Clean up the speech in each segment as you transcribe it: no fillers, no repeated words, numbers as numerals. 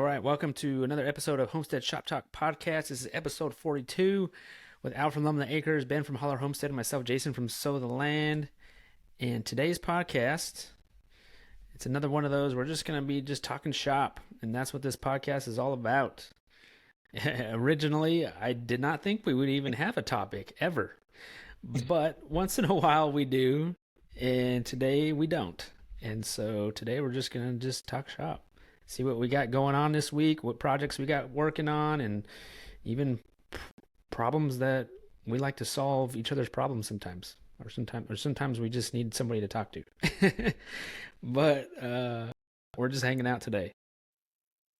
right, welcome to another episode of Homestead Shop Talk podcast. This is episode 42 with Al from Lumnah Acres, Ben from Hollar Homestead, and myself, Jason from Sow the Land. And today's podcast, it's another one of those, we're just going to be just talking shop, and that's what this podcast is all about. Originally, I did not think we would even have a topic, ever. But once in a while we do, and today we don't. And so today we're just going to just talk shop. See what we got going on this week, what projects we got working on, and even problems that we like to solve each other's problems sometimes. Or sometimes we just need somebody to talk to. But we're just hanging out today.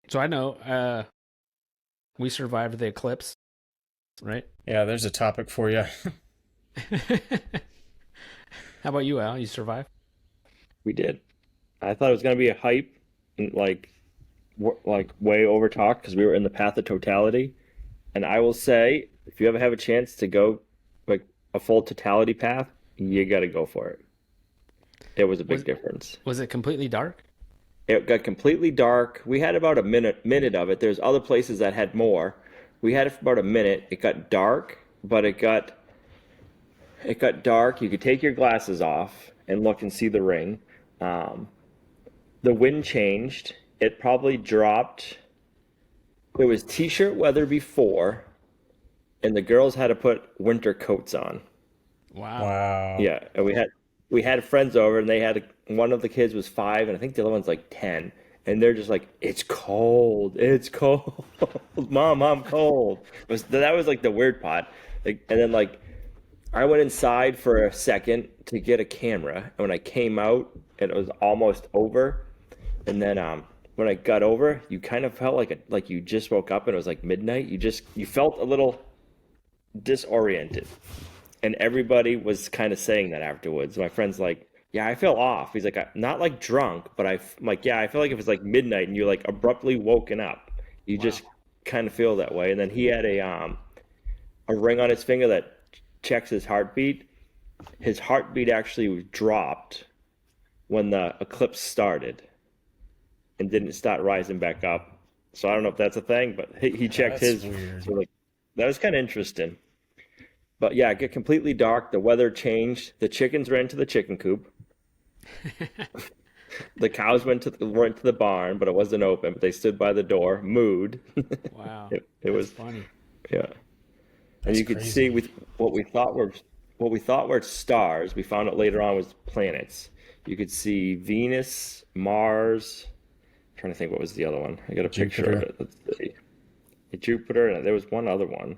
So I know we survived the eclipse, right? Yeah, there's a topic for you. How about you, Al? You survived? We did. I thought it was going to be a hype and like way over talk because we were in the path of totality. And I will say, if you ever have a chance to go like a full totality path, you got to go for it. It was a big difference. Was it completely dark? It got completely dark. We had about a minute of it. There's other places that had more. We had it for about a minute. It got dark, but it got dark. You could take your glasses off and look and see the ring. The wind changed. It probably dropped. It was t-shirt weather before, and the girls had to put winter coats on. Wow. Yeah, and we had friends over, and they had one of the kids was 5, and I think the other one's like 10, and they're just like, "It's cold. It's cold, Mom. I'm cold." That was like the weird part. Like, and then like I went inside for a second to get a camera, and when I came out, it was almost over. And then when I got over, you kind of felt like you just woke up and it was like midnight. You felt a little disoriented, and everybody was kind of saying that afterwards. My friend's like, "Yeah, I feel off." He's like, "Not like drunk, but I'm like, yeah, I feel like if it's like midnight and you're like abruptly woken up, you just kind of feel that way." And then he had a ring on his finger that checks his heartbeat. His heartbeat actually dropped when the eclipse started and didn't start rising back up. So I don't know if that's a thing, but he checked That's his. weird. So like, that was kind of interesting. But yeah, it got completely dark. The weather changed. The chickens ran to the chicken coop. The cows went to the barn, but it wasn't open. But they stood by the door, mooed. Wow. It was funny. Yeah. And That's you could crazy. see with what we thought were stars. We found out later on was planets. You could see Venus, Mars. I'm trying to think what was the other one. I got a picture of Jupiter. it. Let's see. Jupiter, and there was one other one.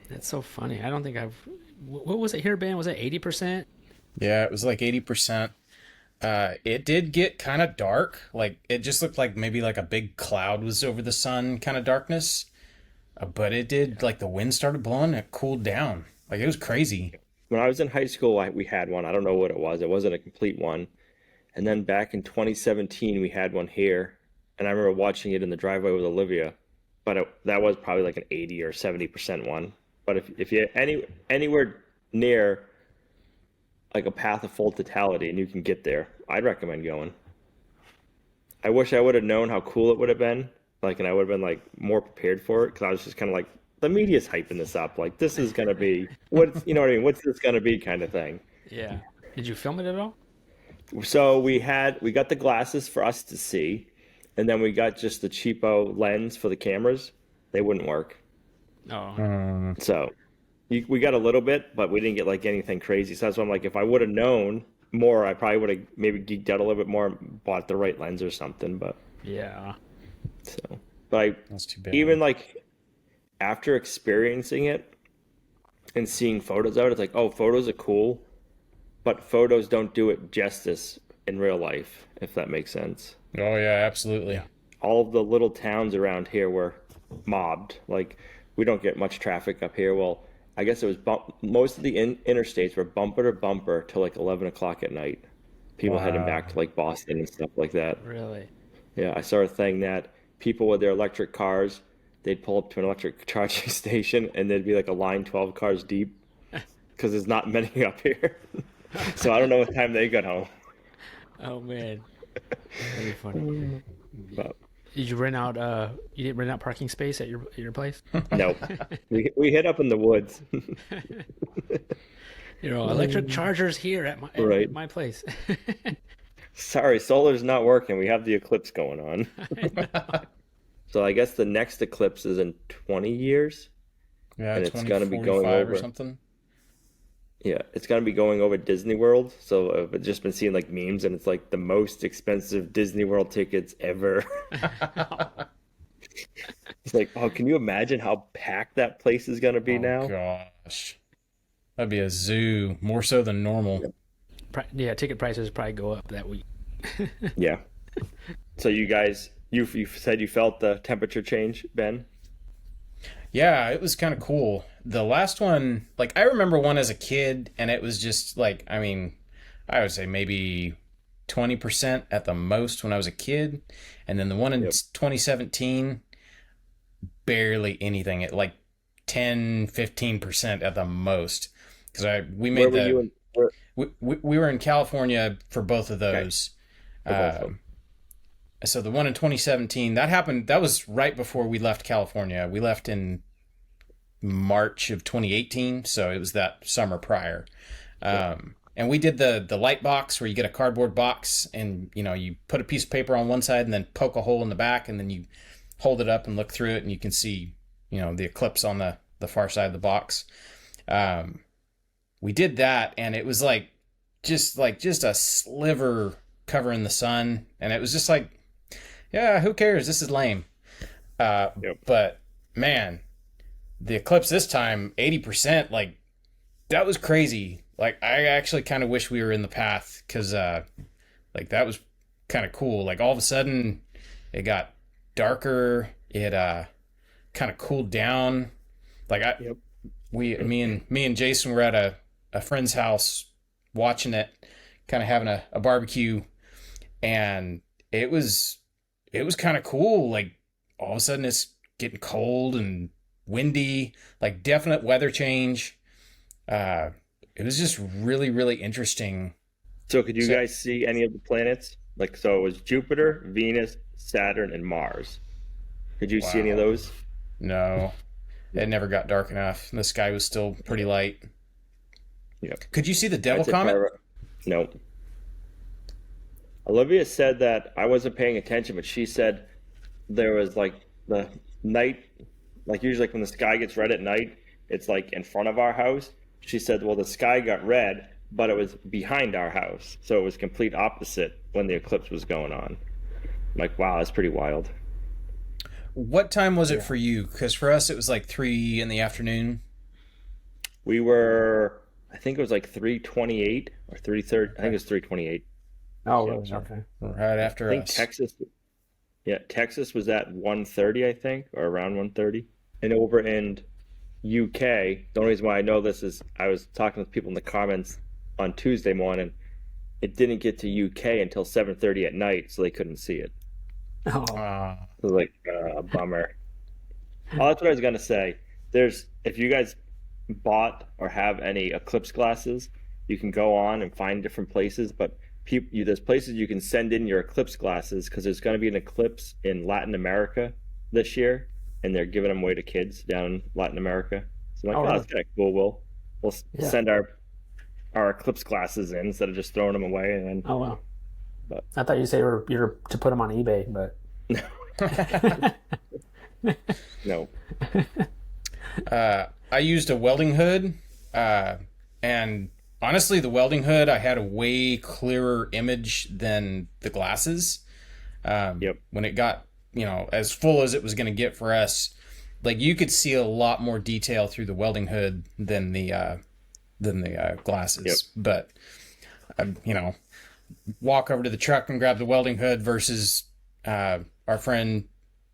That's so funny. I don't think what was it here, Ben? Was it 80%? Yeah, it was like 80%. It did get kind of dark. Like it just looked like maybe like a big cloud was over the sun kind of darkness. But it did, like the wind started blowing, it cooled down. Like it was crazy. When I was in high school, we had one. I don't know what it was. It wasn't a complete one. And then back in 2017, we had one here. And I remember watching it in the driveway with Olivia. But that was probably like an 80 or 70% one. But if you're anywhere near like a path of full totality and you can get there, I'd recommend going. I wish I would have known how cool it would have been. Like, and I would have been like more prepared for it because I was just kind of like, the media's hyping this up. Like, this is going to be you know what I mean? What's this going to be kind of thing. Yeah. Did you film it at all? So we got the glasses for us to see, and then we got just the cheapo lens for the cameras. They wouldn't work. Oh. So we got a little bit, but we didn't get like anything crazy. So that's why I'm like, if I would have known more, I probably would have maybe geeked out a little bit more and bought the right lens or something. But Yeah. so, but That's too bad. even like after experiencing it and seeing photos of it, it's like, oh, photos are cool, but photos don't do it justice in real life, if that makes sense. Oh yeah, absolutely. All of the little towns around here were mobbed. Like, we don't get much traffic up here. Well, I guess it was most of the interstates were bumper to bumper till like 11 o'clock at night. People heading back to like Boston and stuff like that. Really? Yeah, I saw a thing that people with their electric cars, they'd pull up to an electric charging station and there'd be like a line 12 cars deep because there's not many up here. So I don't know what time they got home. Oh man. Very funny. But Did you rent out? You didn't rent out parking space at your place? Nope. We hit up in the woods. Electric chargers here at Right. my place. Sorry, solar's not working. We have the eclipse going on. So I guess the next eclipse is in 20 years. Yeah, And it's gonna be going 2045 or over. something. Yeah, it's gonna be going over Disney World. So I've just been seeing like memes, and it's like the most expensive Disney World tickets ever. It's like, oh, can you imagine how packed that place is gonna be Oh now? gosh, that'd be a zoo more so than normal. Yeah, ticket prices probably go up that week. Yeah. So you guys, you said you felt the temperature change, Ben? Yeah, it was kind of cool. The last one, like I remember one as a kid, and it was just like, I mean, I would say maybe 20% at the most when I was a kid, and then the one in Yep. 2017, barely anything at like 10-15% at the most. Because we Where made were you in? Where, we were in California for both of those. for both of them? So the one in 2017, that happened, that was right before we left California. We left in March of 2018, so it was that summer prior. And we did the light box where you get a cardboard box and, you put a piece of paper on one side and then poke a hole in the back, and then you hold it up and look through it and you can see, the eclipse on the far side of the box. We did that, and it was just a sliver covering the sun, and it was just like, yeah, who cares? This is lame. But man, the eclipse this time, 80%, like that was crazy. Like I actually kind of wish we were in the path, because like that was kind of cool. Like all of a sudden it got darker. It kind of cooled down. Like me and Jason were at a friend's house watching it, kind of having a barbecue, and it was kind of cool. Like all of a sudden it's getting cold and windy, like definite weather change. It was just really, really interesting. So could you guys see any of the planets? Like, so it was Jupiter, Venus, Saturn, and Mars. Could you see any of those? No, it never got dark enough. The sky was still pretty light. Yeah. Could you see the devil I'd say comet? No. Olivia said that I wasn't paying attention, but she said there was like the night, like usually like when the sky gets red at night, it's like in front of our house. She said, well, the sky got red, but it was behind our house. So it was complete opposite when the eclipse was going on. I'm like, wow, that's pretty wild. What time was it for you? Because for us, it was like 3 in the afternoon. We were, I think it was like 3:28 or 3:30. I think it was 3:28. Oh, really? Okay. Right after I think us. Texas was at 1:30, I think, or around 1:30. And over in UK, the only reason why I know this is I was talking with people in the comments on Tuesday morning. It didn't get to UK until 7:30 at night, so they couldn't see it. Oh, It was like bummer. Oh, that's what I was gonna say. If you guys bought or have any eclipse glasses, you can go on and find different places, but there's places you can send in your eclipse glasses, because there's going to be an eclipse in Latin America this year, and they're giving them away to kids down in Latin America. So I'm like, really? that's kind of cool. We'll send our eclipse glasses in instead of just throwing them away. And then, oh wow. But- I thought you said you were to put them on eBay, but no. I used a welding hood, and honestly, the welding hood, I had a way clearer image than the glasses. When it got, as full as it was going to get for us, like you could see a lot more detail through the welding hood than the glasses. But, walk over to the truck and grab the welding hood versus our friend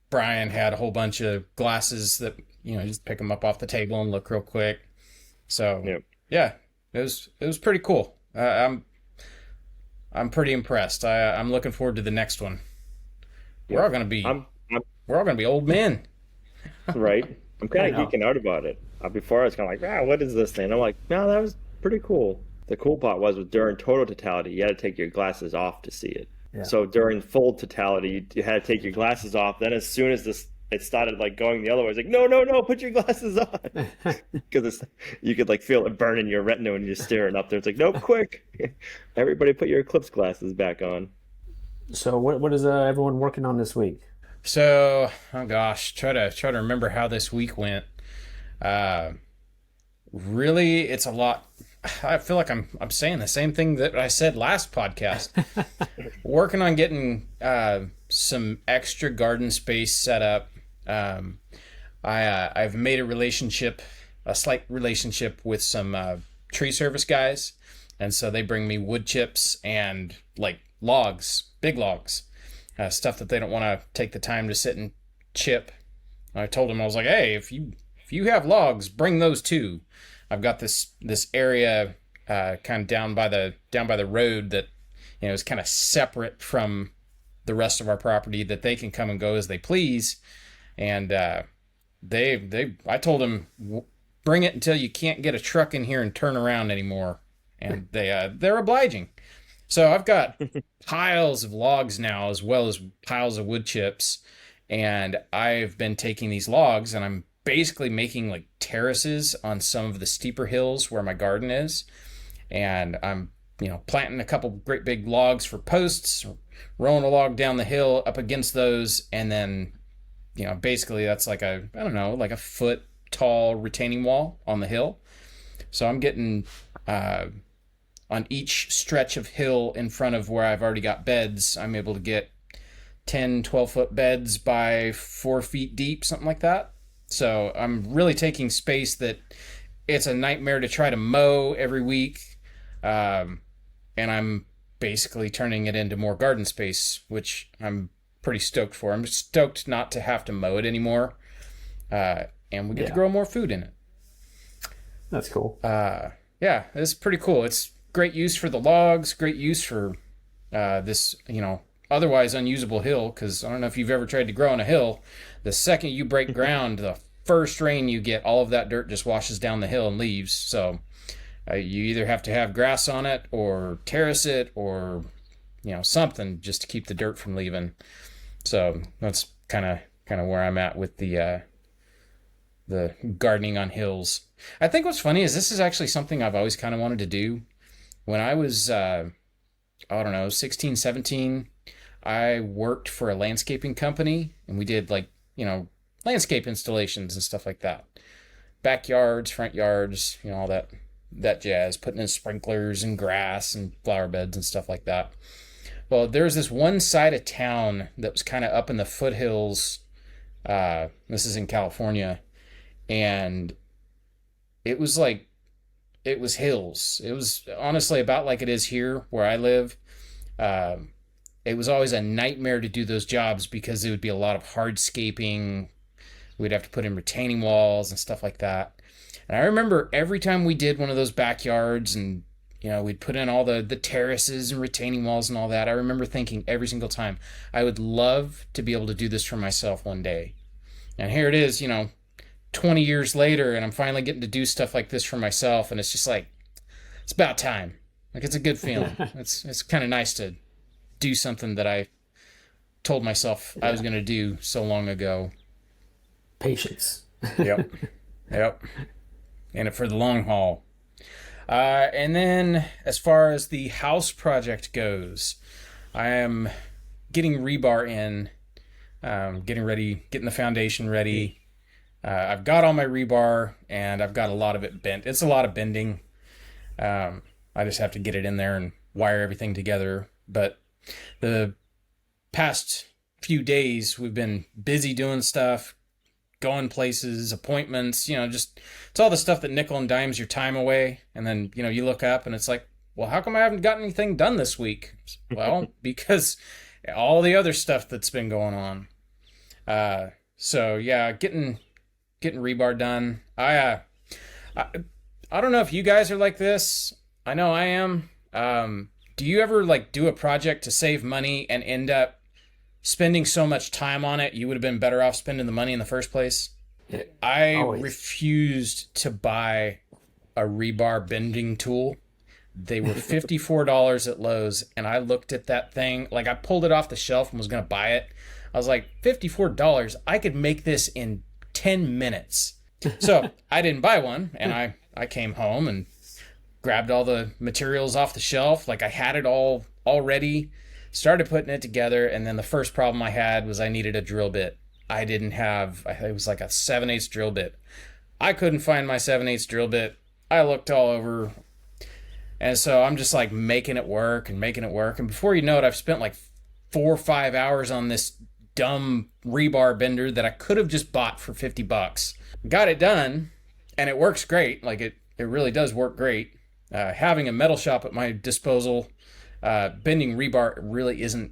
Brian had a whole bunch of glasses that, just pick them up off the table and look real quick. So, yeah, it was pretty cool. I'm pretty impressed. I'm looking forward to the next one. We're all gonna be old men, right? I'm kind of geeking out about it. Before I was kind of like, what is this thing? I'm like, no, that was pretty cool. The cool part was during total totality, you had to take your glasses off to see it. Yeah. So during full totality, you had to take your glasses off. Then as soon as it started like going the other way, it's like, no, no, no, put your glasses on. Because you could like feel it burning your retina when you're staring up there. It's like, nope, quick. Everybody put your Eclipse glasses back on. So what is everyone working on this week? So, oh gosh, try to remember how this week went. Uh, Really, it's a lot. I feel like I'm saying the same thing that I said last podcast. Working on getting some extra garden space set up. Um, I've made a slight relationship with some tree service guys, and so they bring me wood chips and like logs, big logs, stuff that they don't want to take the time to sit and chip. I told them, I was like, hey, if you have logs, bring those too. I've got this area kind of down by the road that is kind of separate from the rest of our property that they can come and go as they please, and I told them, bring it until you can't get a truck in here and turn around anymore, and they're obliging. So I've got piles of logs now as well as piles of wood chips, and I've been taking these logs and I'm basically making like terraces on some of the steeper hills where my garden is, and I'm planting a couple great big logs for posts, rolling a log down the hill up against those, and then basically that's like like a foot tall retaining wall on the hill. So I'm getting on each stretch of hill in front of where I've already got beds, I'm able to get 10-12 foot beds by 4 feet deep, something like that. So I'm really taking space that it's a nightmare to try to mow every week. And I'm basically turning it into more garden space, which I'm pretty stoked for. I'm stoked not to have to mow it anymore. And we get to grow more food in it. That's cool. Yeah, it's pretty cool. It's great use for the logs, great use for this, otherwise unusable hill, because I don't know if you've ever tried to grow on a hill. The second you break ground, the first rain you get, all of that dirt just washes down the hill and leaves. So you either have to have grass on it or terrace it or something just to keep the dirt from leaving. So that's kind of where I'm at with the gardening on hills. I think what's funny is this is actually something I've always kind of wanted to do. When I was 16, 17, I worked for a landscaping company, and we did landscape installations and stuff like that. Backyards, front yards, all that jazz, putting in sprinklers and grass and flower beds and stuff like that. Well, there was this one side of town that was kind of up in the foothills. This is in California, and it was hills. It was honestly about like it is here where I live. It was always a nightmare to do those jobs because it would be a lot of hardscaping. We'd have to put in retaining walls and stuff like that. And I remember every time we did one of those backyards and, we'd put in all the terraces and retaining walls and all that, I remember thinking every single time, I would love to be able to do this for myself one day. And here it is, 20 years later, and I'm finally getting to do stuff like this for myself. And it's just like, it's about time. Like, it's a good feeling. It's kind of nice to do something that I told myself I was going to do so long ago. Patience. Yep. In it for the long haul. And then as far as the house project goes, I am getting rebar in, getting the foundation ready. I've got all my rebar, and I've got a lot of it bent. It's a lot of bending. I just have to get it in there and wire everything together. But the past few days, we've been busy doing stuff, going places, appointments, just it's all the stuff that nickel and dimes your time away. And then, you look up and it's like, well, how come I haven't gotten anything done this week? Well, because all the other stuff that's been going on. So yeah, getting rebar done. I don't know if you guys are like this. I know I am. Do you ever do a project to save money and end up spending so much time on it, you would have been better off spending the money in the first place? I refused to buy a rebar bending tool They were $54 at Lowe's, and I looked at that thing, like I pulled it off the shelf and was going to buy it. I was like, $54, I could make this in 10 minutes. So I didn't buy one, and I came home and grabbed all the materials off the shelf. Like I had it all already, started putting it together, and then the first problem I had was I needed a drill bit. I didn't have, it was like a 7/8 drill bit. I couldn't find my 7/8 drill bit. I looked all over. And so I'm just like making it work. And before you know it, I've spent like 4 or 5 hours on this dumb rebar bender that I could have just bought for $50. Got it done, and it works great. Like it really does work great. Having a metal shop at my disposal, bending rebar really isn't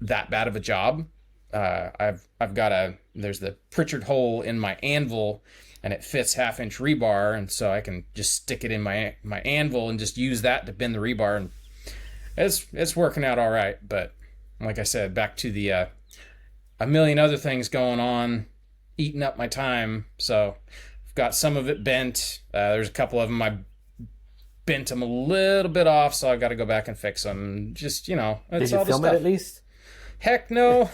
that bad of a job. I've got there's the Pritchard hole in my anvil, and it fits 1/2-inch rebar, and so I can just stick it in my anvil and just use that to bend the rebar, and it's working out all right. But like I said, back to the a million other things going on, eating up my time. So I've got some of it bent. There's a couple of them I bent them a little bit off, so I've got to go back and fix them. Just, you know, it's Did you all the film stuff. it at least? Heck no.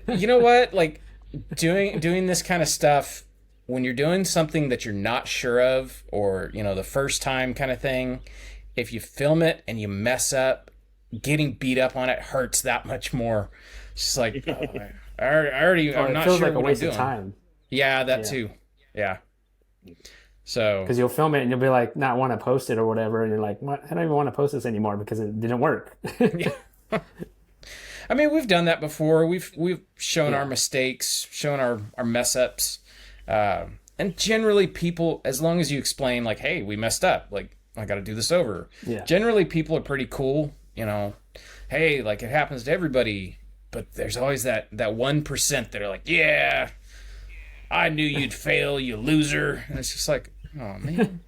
You know what? Like doing this kind of stuff, when you're doing something that you're not sure of, or, you know, the first time kind of thing, if you film it and you mess up, getting beat up on it hurts that much more. It's just like, I'm not feels sure like a what waste I'm of doing. time. Yeah, that too. Yeah. So, Because you'll film it and you'll be like, not want to post it or whatever, and you're like, what? I don't even want to post this anymore because it didn't work. yeah. I mean, we've done that before. We've shown our mistakes, shown our mess ups, and generally people, as long as you explain like, hey, we messed up, like I got to do this over. Yeah. Generally, people are pretty cool. You know, hey, like it happens to everybody, but there's always that 1% that are like, yeah, I knew you'd fail, you loser, and it's just like, oh man.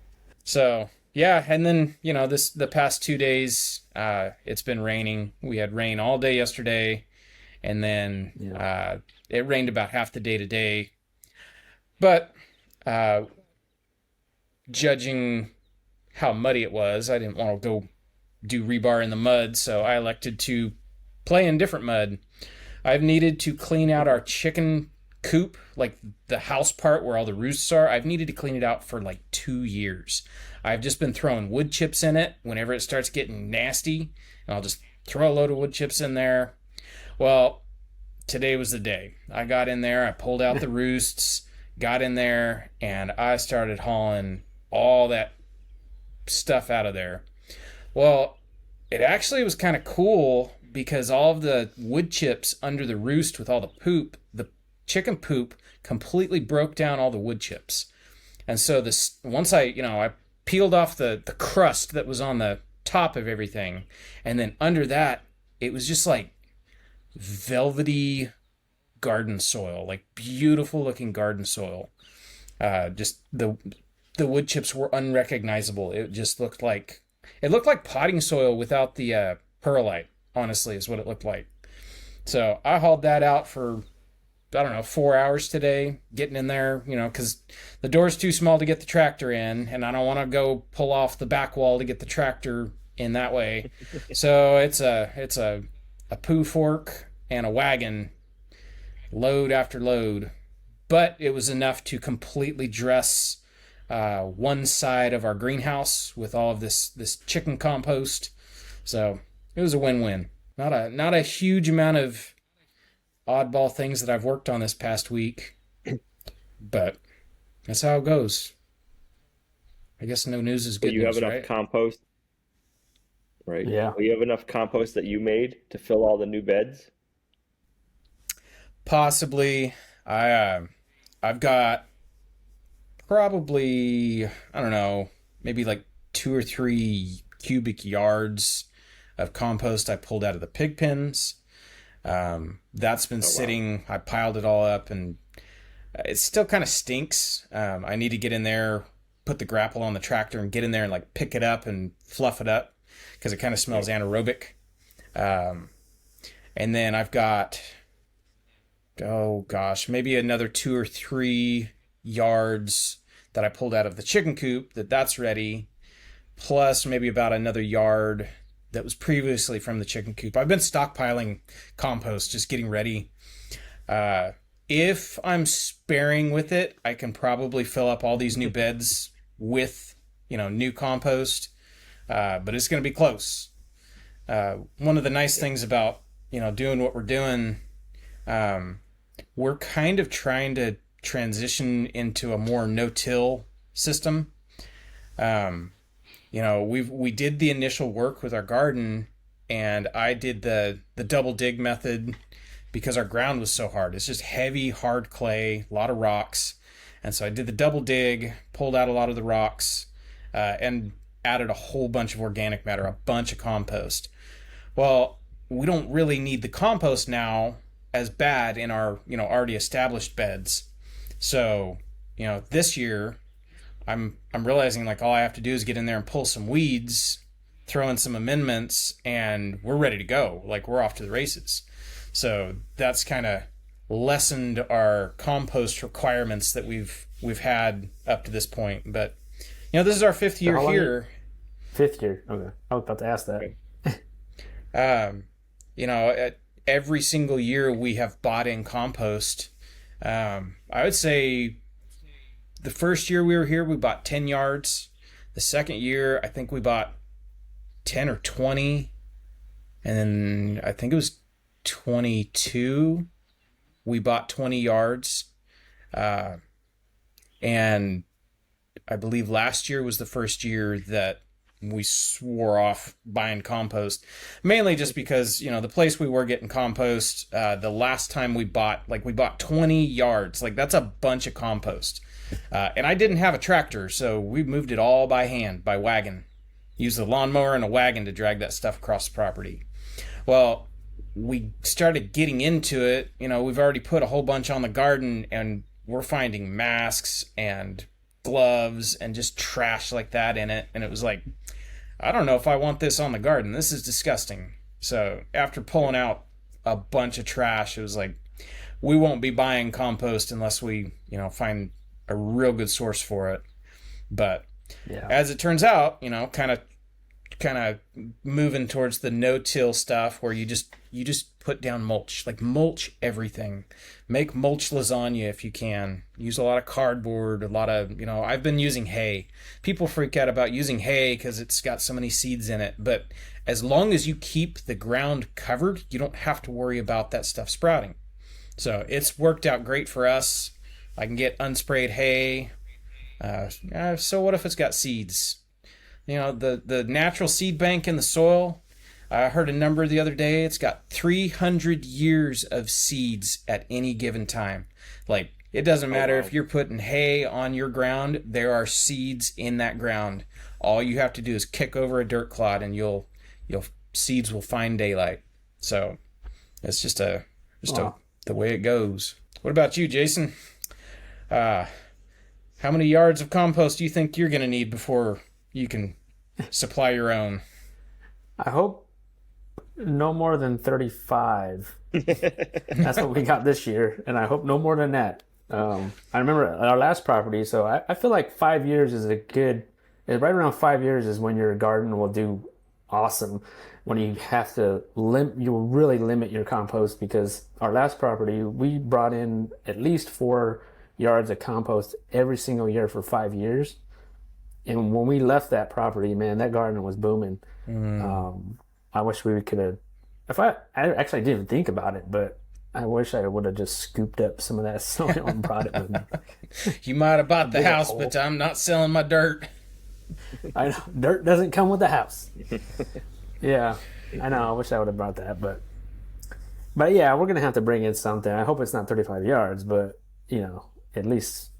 So yeah, and then, you know, the past 2 days, it's been raining. We had rain all day yesterday, and then it rained about half the day today. But judging how muddy it was, I didn't want to go do rebar in the mud, so I elected to play in different mud. I've needed to clean out our chicken coop, like the house part where all the roosts are. I've needed to clean it out for like 2 years. I've just been throwing wood chips in it whenever it starts getting nasty, and I'll just throw a load of wood chips in there. Well, today was the day. I got in there, I pulled out the roosts, got in there, and I started hauling all that stuff out of there. Well, it actually was kind of cool because all of the wood chips under the roost with all the poop, the chicken poop completely broke down all the wood chips. And so once I peeled off the crust that was on the top of everything, and then under that, it was just like velvety garden soil, like beautiful looking garden soil. Just the wood chips were unrecognizable. It just looked like potting soil without the perlite, honestly, is what it looked like. So I hauled that out for, I don't know, 4 hours today, getting in there, you know, because the door's too small to get the tractor in, and I don't want to go pull off the back wall to get the tractor in that way. So it's a poo fork and a wagon, load after load. But it was enough to completely dress one side of our greenhouse with all of this chicken compost. So it was a win-win. Not a huge amount of oddball things that I've worked on this past week, but that's how it goes. I guess no news is good You have news, enough right? compost, right? Yeah. Well, you have enough compost that you made to fill all the new beds? Possibly. I've got probably, I don't know, maybe like 2 or 3 cubic yards of compost I pulled out of the pig pens. That's been sitting. I piled it all up, and it still kind of stinks. I need to get in there, put the grapple on the tractor, and get in there and like pick it up and fluff it up because it kind of smells anaerobic. And then I've got, oh gosh, maybe another 2 or 3 yards that I pulled out of the chicken coop, that's ready, plus maybe about another yard that was previously from the chicken coop. I've been stockpiling compost, just getting ready. If I'm sparing with it, I can probably fill up all these new beds with, new compost, but it's going to be close. One of the nice things about, doing what we're doing, we're kind of trying to transition into a more no-till system. We did the initial work with our garden, and I did the double dig method because our ground was so hard. It's just heavy, hard clay, a lot of rocks. And so I did the double dig, pulled out a lot of the rocks, and added a whole bunch of organic matter, a bunch of compost. Well, we don't really need the compost now as bad in our, already established beds. So, this year I'm realizing like all I have to do is get in there and pull some weeds, throw in some amendments, and we're ready to go. Like, we're off to the races. So that's kind of lessened our compost requirements that we've had up to this point. But this is our fifth year here. Fifth year. Okay, I was about to ask that. Every single year we have bought in compost. I would say the first year we were here, we bought 10 yards. The second year, I think we bought 10 or 20. And then I think it was 22. We bought 20 yards. And I believe last year was the first year that we swore off buying compost, mainly just because, the place we were getting compost, the last time we bought 20 yards, that's a bunch of compost. And I didn't have a tractor, so we moved it all by hand, by wagon. Used a lawnmower and a wagon to drag that stuff across the property. Well, we started getting into it. We've already put a whole bunch on the garden, and we're finding masks and gloves and just trash like that in it. And it was like, I don't know if I want this on the garden. This is disgusting. So after pulling out a bunch of trash, it was like, we won't be buying compost unless we, find a real good source for it. But as it turns out, kind of moving towards the no-till stuff where you just put down mulch, mulch everything. Make mulch lasagna if you can. Use a lot of cardboard, a lot of, I've been using hay. People freak out about using hay because it's got so many seeds in it. But as long as you keep the ground covered, you don't have to worry about that stuff sprouting. So it's worked out great for us. I can get unsprayed hay. So what if it's got seeds? The natural seed bank in the soil, I heard a number the other day. It's got 300 years of seeds at any given time. It doesn't matter if you're putting hay on your ground, there are seeds in that ground. All you have to do is kick over a dirt clod and seeds will find daylight. So it's just the way it goes. What about you, Jason? How many yards of compost do you think you're going to need before you can supply your own? I hope no more than 35. That's what we got this year, and I hope no more than that. I remember our last property, so I feel like 5 years is right around 5 years is when your garden will do awesome. When you have to you will really limit your compost, because our last property, we brought in at least 4 yards of compost every single year for 5 years. And when we left that property, man, that garden was booming. I wish we could have. I actually didn't even think about it, but I wish I would have just scooped up some of that soil and brought it with me. You might have bought the house, but I'm not selling my dirt. I know, dirt doesn't come with the house. Yeah, I know. I wish I would have brought that, but yeah, we're gonna have to bring in something. I hope it's not 35 yards, but at least,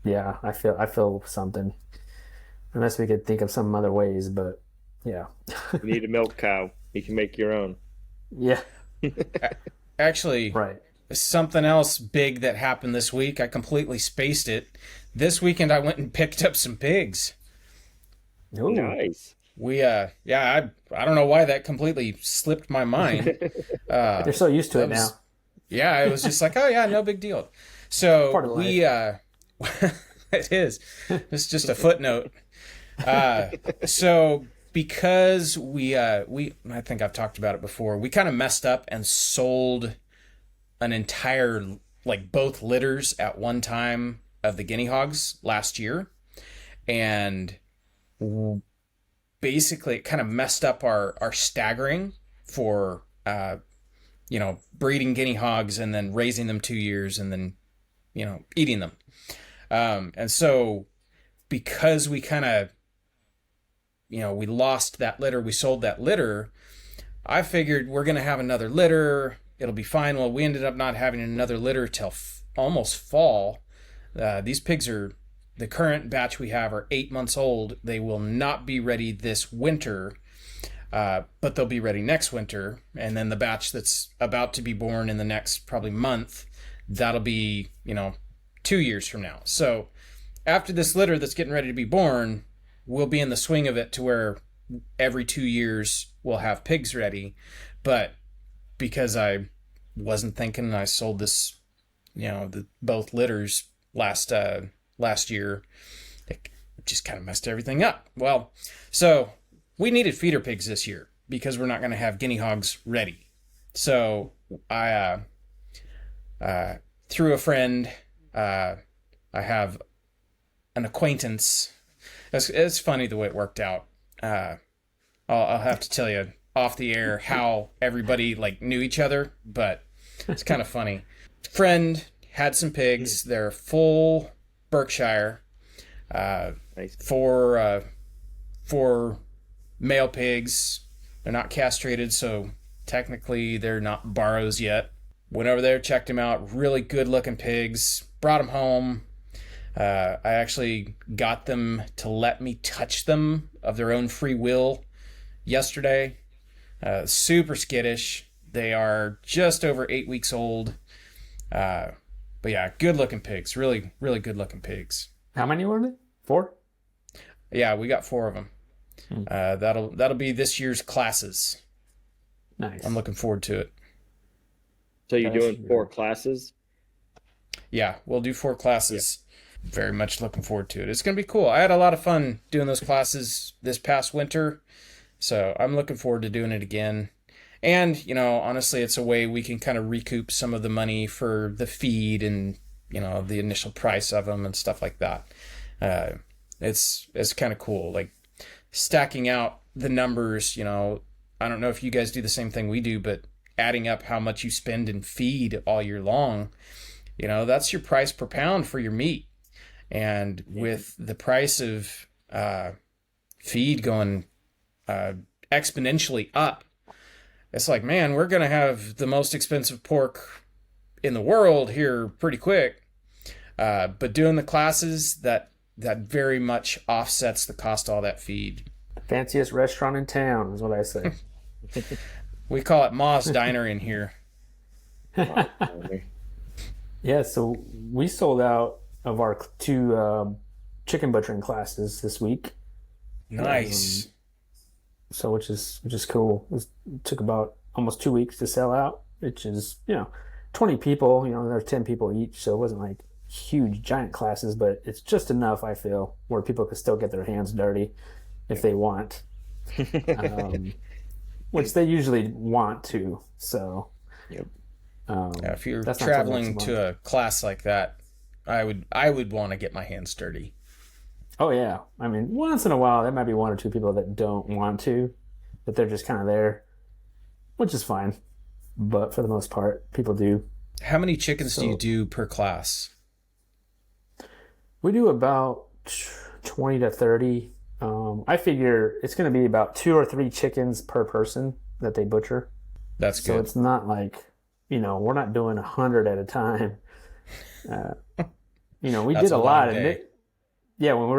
yeah, I feel something. Unless we could think of some other ways, but yeah. You need a milk cow. You can make your own. Yeah. Actually, right. Something else big that happened this week, I completely spaced it. This weekend I went and picked up some pigs. Ooh. Nice. We I don't know why that completely slipped my mind. They're so used to it now. Yeah, it was just like, oh yeah, no big deal. So we It is. It's just a footnote. So because I think I've talked about it before, we kind of messed up and sold an entire, like both litters at one time of the guinea hogs last year. And basically it kind of messed up our staggering for, breeding guinea hogs and then raising them 2 years and then, eating them. And so because we kind of, we lost that litter, we sold that litter, I figured we're going to have another litter. It'll be fine. Well, we ended up not having another litter till almost fall. These pigs the current batch we have are 8 months old. They will not be ready this winter, but they'll be ready next winter. And then the batch that's about to be born in the next probably month, that'll be, 2 years from now. So after this litter that's getting ready to be born, we'll be in the swing of it to where every 2 years we'll have pigs ready. But because I wasn't thinking, I sold this, both litters last year, it just kind of messed everything up. Well, so we needed feeder pigs this year because we're not going to have guinea hogs ready. So I, through a friend, I have an acquaintance. It's funny the way it worked out. I'll have to tell you off the air how everybody knew each other, but it's kind of funny. Friend had some pigs. They're full Berkshire. Nice. Four male pigs. They're not castrated, so technically they're not barrows yet. Went over there, checked them out. Really good looking pigs. Brought them home. I actually got them to let me touch them of their own free will yesterday. Super skittish. They are just over 8 weeks old. But yeah, good looking pigs. Really, really good looking pigs. How many were there? 4? Yeah, we got 4 of them. That'll be this year's classes. Nice. I'm looking forward to it. So you're doing 4 classes? Yeah, we'll do 4 classes. Yeah. Very much looking forward to it. It's going to be cool. I had a lot of fun doing those classes this past winter, so I'm looking forward to doing it again. And, honestly, it's a way we can kind of recoup some of the money for the feed and, the initial price of them and stuff like that. It's kind of cool. Like stacking out the numbers, I don't know if you guys do the same thing we do, but adding up how much you spend in feed all year long, that's your price per pound for your meat. And with the price of feed going exponentially up, it's like, man, we're going to have the most expensive pork in the world here pretty quick. But doing the classes, that very much offsets the cost of all that feed. Fanciest restaurant in town is what I say. We call it Ma's Diner in here. Yeah, so we sold out of our 2 chicken butchering classes this week. Nice. So which is cool. It took about almost 2 weeks to sell out, which is 20 people. There's 10 people each, so it wasn't like huge giant classes, but it's just enough, I feel, where people can still get their hands dirty if they want, which they usually want to. So, yep. If you're traveling to a class like that, I would want to get my hands dirty. Oh yeah, I mean, once in a while there might be 1 or 2 people that don't want to, but they're just kind of there, which is fine. But for the most part, people do. How many chickens do you do per class? We do about 20 to 30. I figure it's going to be about 2 or 3 chickens per person that they butcher. That's good. So it's not like, we're not doing 100 at a time. We did a lot of it. Yeah, when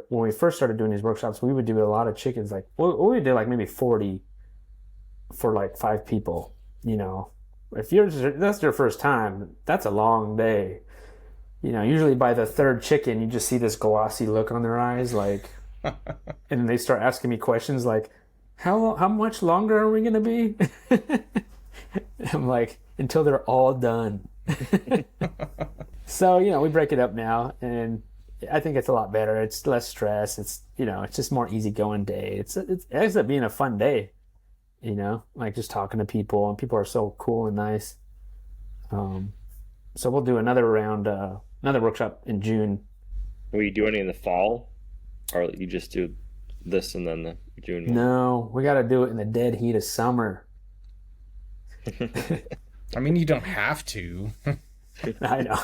we first started doing these workshops, we would do a lot of chickens. Like we would do maybe 40 for 5 people. If that's your first time, that's a long day. Usually by the 3rd chicken, you just see this glossy look on their eyes, and then they start asking me questions like, how much longer are we going to be? I'm like, until they're all done. So, we break it up now, and I think it's a lot better. It's less stress. It's, it's just more easygoing day. It ends up being a fun day, like just talking to people, and people are so cool and nice. So we'll do another round, another workshop in June. Will you do any in the fall, or you just do this and then the June one? No, we got to do it in the dead heat of summer. I mean, you don't have to. I know.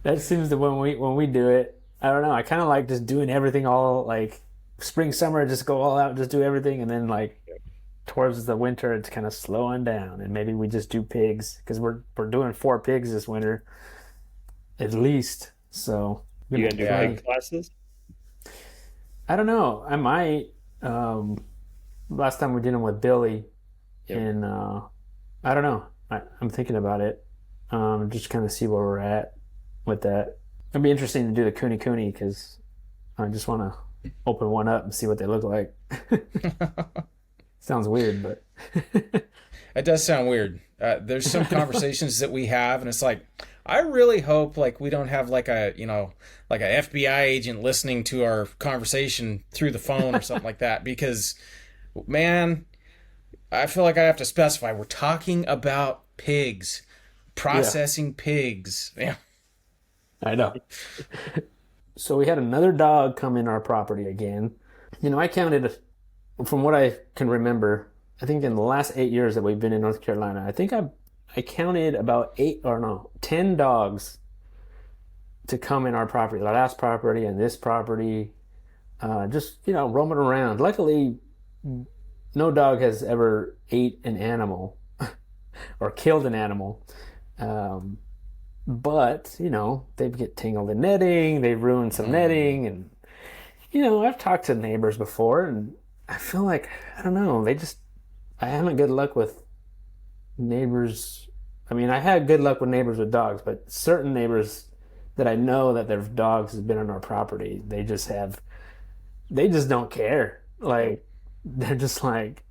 That seems to when we do it. I don't know. I kind of like just doing everything all like spring, summer, just go all out, just do everything, and then like towards the winter, it's kind of slowing down, and maybe we just do pigs because we're doing 4 pigs this winter, at least. So you gonna do pig classes? I don't know. I might. Last time we did them with Billy, and I don't know. I'm thinking about it. Just kind of see where we're at with that. It'd be interesting to do the Kuni because I just want to open one up and see what they look like. Sounds weird, but it does sound weird. There's some conversations that we have, and it's like, I really hope like we don't have like a like a FBI agent listening to our conversation through the phone or something like that, because man, I feel like I have to specify we're talking about pigs, processing pigs. Yeah, I know. So we had another dog come in our property again. I counted, from what I can remember, I think in the last 8 years that we've been in North Carolina, I think I counted about 10 dogs to come in our property, the last property and this property, just, roaming around. Luckily, no dog has ever ate an animal or killed an animal. But, they get tangled in netting, they've ruined some netting, and, I've talked to neighbors before, and I feel like, I don't know, I haven't good luck with neighbors. I mean, I had good luck with neighbors with dogs, but certain neighbors that I know that their dogs have been on our property, they just don't care. Like, they're just like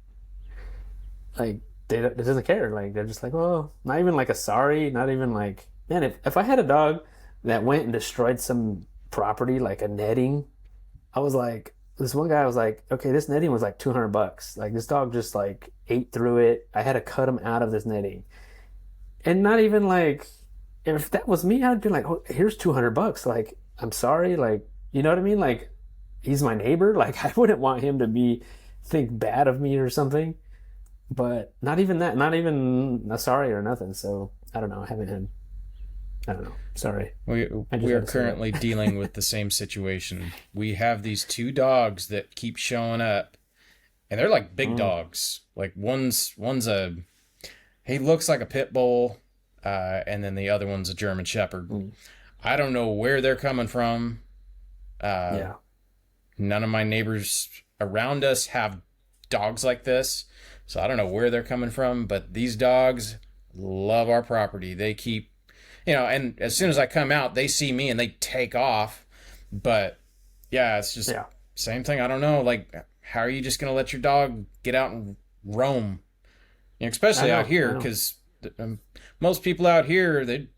it doesn't care. Like, they're just like, well, not even like a sorry, not even like, man, if I had a dog that went and destroyed some property, like a netting, I was like, this one guy was like, okay, this netting was like $200. Like, this dog just like ate through it. I had to cut him out of this netting. And not even like, if that was me, I'd be like, oh, here's $200. Like, I'm sorry. Like, you know what I mean? Like, he's my neighbor. Like, I wouldn't want him to think bad of me or something. But not even that, not even a sorry or nothing. So I don't know. I don't know. Sorry. We are currently dealing with the same situation. We have these 2 dogs that keep showing up, and they're like big dogs. Like one's he looks like a pit bull, and then the other one's a German Shepherd. I don't know where they're coming from. None of my neighbors around us have dogs like this, so I don't know where they're coming from. But these dogs love our property. They keep. And as soon as I come out, they see me and they take off. But yeah, it's just same thing. I don't know. Like, how are you just going to let your dog get out and roam? Especially out here, because most people out here, they,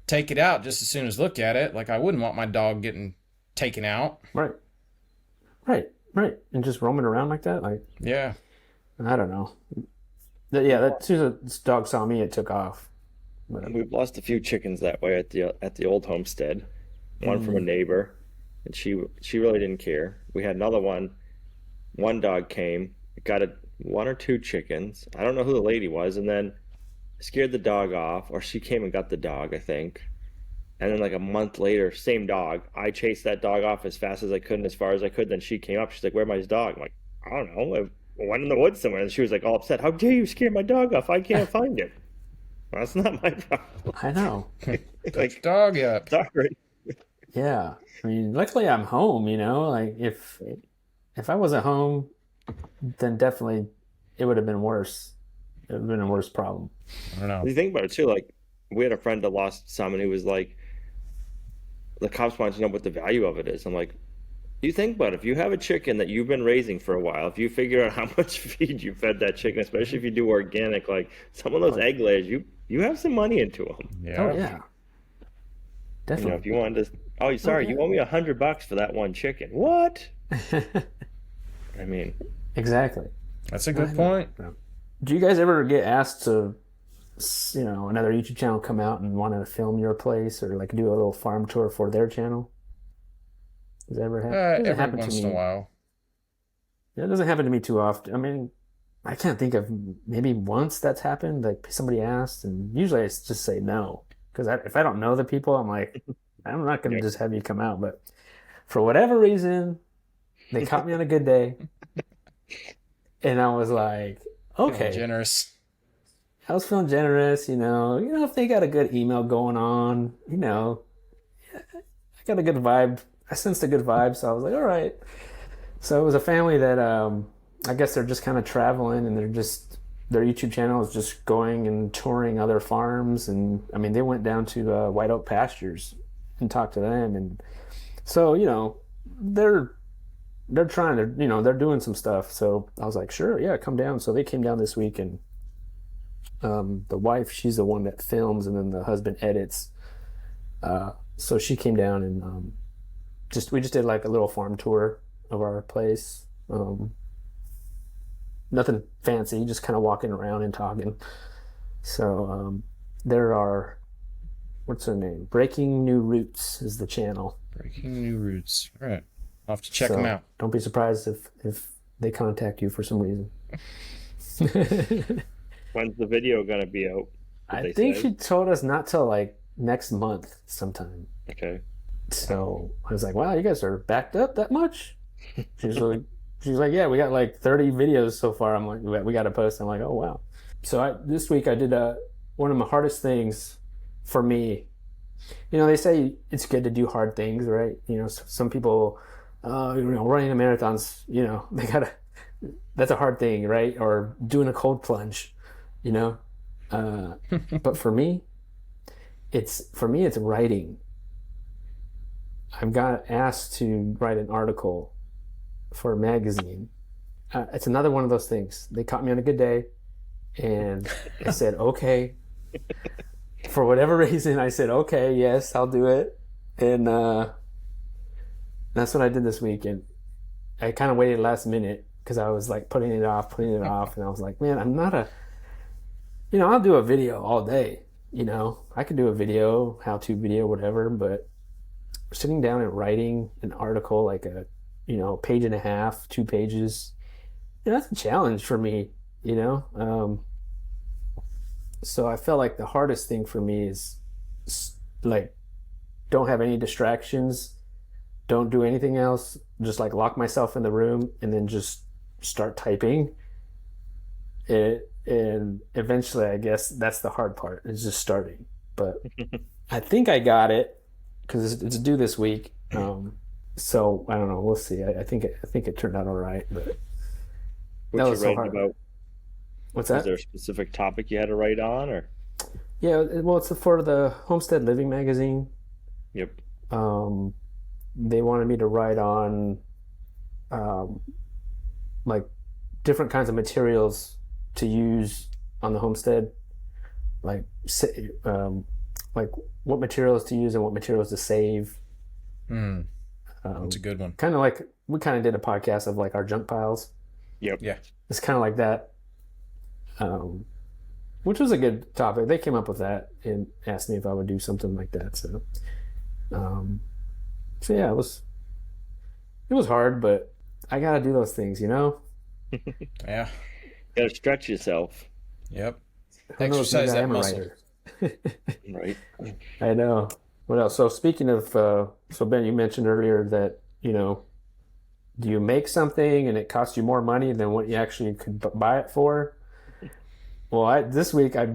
take it out just as soon as look at it. Like, I wouldn't want my dog getting taken out. Right. And just roaming around like that? Like, yeah. I don't know. As soon as this dog saw me, it took off. We've lost a few chickens that way at the old homestead. One from a neighbor, and she really didn't care. We had another one. One dog came, got 1 or 2 chickens. I don't know who the lady was, and then scared the dog off, or she came and got the dog, I think. And then like a month later, same dog. I chased that dog off as fast as I could and as far as I could. Then she came up. She's like, "Where's my dog?" I'm like, "I don't know. I went in the woods somewhere." And she was like all upset. "How dare you scare my dog off? I can't find it." That's not my problem. I know. Like, dog up. Sorry. Yeah. I mean, luckily I'm home, Like, if I wasn't home, then definitely it would have been worse. It would have been a worse problem. I don't know. You think about it, too. Like, we had a friend that lost some, and he was like, the cops wanted to know what the value of it is. I'm like, you think about it. If you have a chicken that you've been raising for a while, if you figure out how much feed you fed that chicken, especially if you do organic, like some of those egg layers, you have some money into them. Yeah. Oh, yeah. definitely. If you wanted to, oh, sorry, you owe me $100 for that one chicken. What? I mean, Exactly. That's a good point. Do you guys ever get asked to, another YouTube channel come out and want to film your place or like do a little farm tour for their channel? Does that ever happen? Every once in a while. Yeah, it doesn't happen to me too often. I mean, I can't think of maybe once that's happened. Like somebody asked, and usually I just say no because if I don't know the people, I'm like, I'm not going to just have you come out. But for whatever reason, they caught me on a good day, and I was like, okay, Generous. I was feeling generous. If they got a good email going on, I got a good vibe. I sensed a good vibe, so I was like, all right. So it was a family that I guess they're just kind of traveling, and their YouTube channel is just going and touring other farms, and I mean they went down to White Oak Pastures and talked to them, and so they're trying to they're doing some stuff. So I was like, sure, yeah, come down. So they came down this week, and the wife, she's the one that films, and then the husband edits. So she came down and we just did like a little farm tour of our place. Nothing fancy, just kind of walking around and talking. So there are, what's her name? Breaking New Roots is the channel. Breaking New Roots. All right. I'll have to check them out. Don't be surprised if they contact you for some reason. when's the video going to be out? I think she told us not till like next month sometime. Okay. So I was like, wow, you guys are backed up that much? She's like, yeah, we got like 30 videos so far. I'm like, we got to post. I'm like, oh, wow. So this week I did one of the hardest things for me. They say it's good to do hard things, right? Some people, running a marathon's, that's a hard thing, right? Or doing a cold plunge, but for me, it's writing. I've got asked to write an article for a magazine. It's another one of those things. They caught me on a good day, and I said, okay. For whatever reason, I said, okay, yes, I'll do it. And that's what I did this week. And I kind of waited last minute because I was like putting it off. And I was like, man, I'm not I'll do a video all day. I could do a video, how-to video, whatever, but sitting down and writing an article like a page and a half, 2 pages, that's a challenge for me. So I felt like the hardest thing for me is like, don't have any distractions, don't do anything else, just like lock myself in the room and then just start typing it. And eventually, I guess that's the hard part, is just starting. But I think I got it because it's due this week. So I don't know. We'll see. I think it turned out all right. But what you writing about? What's that? Is there a specific topic you had to write on, or? Yeah, well, it's for the Homestead Living magazine. Yep. They wanted me to write on, like different kinds of materials to use on the homestead, like what materials to use and what materials to save. That's a good one. Kind of like we kind of did a podcast of like our junk piles. Yep. Yeah. It's kind of like that, which was a good topic. They came up with that and asked me if I would do something like that. So yeah, it was hard, but I got to do those things, Yeah. You gotta stretch yourself. Yep. Who knows, maybe Exercise I that am a muscle. writer. Right. I know. What else? So speaking of, so Ben, you mentioned earlier that, do you make something and it costs you more money than what you actually could buy it for? Well, this week I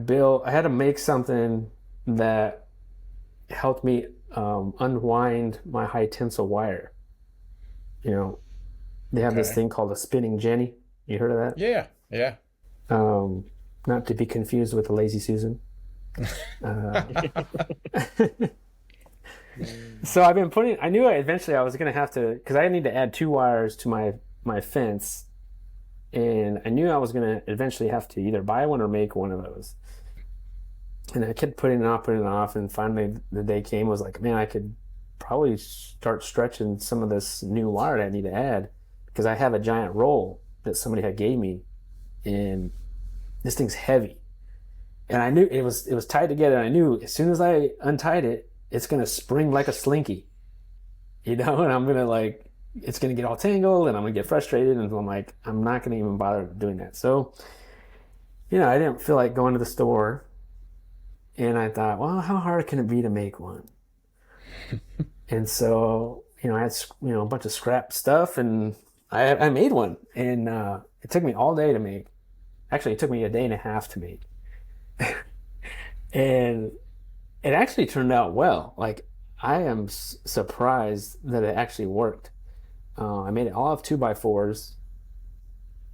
had to make something that helped me unwind my high tensile wire. They have this thing called a spinning jenny. You heard of that? Yeah. Yeah. Not to be confused with a lazy Susan. So I've been I knew eventually I was going to have to, because I need to add 2 wires to my fence, and I knew I was going to eventually have to either buy one or make one of those. And I kept putting it off, and finally the day came. Was like, man, I could probably start stretching some of this new wire that I need to add, because I have a giant roll that somebody had gave me, and this thing's heavy. And I knew it was tied together. And I knew as soon as I untied it, it's gonna spring like a slinky, and I'm gonna it's gonna get all tangled, and I'm gonna get frustrated, and I'm like, I'm not gonna even bother doing that. So, I didn't feel like going to the store, and I thought, well, how hard can it be to make one? And so, I had a bunch of scrap stuff, and I made one, and it took me all day to make. Actually, it took me a day and a half to make. And it actually turned out well. Like, I am surprised that it actually worked. I made it all of 2x4s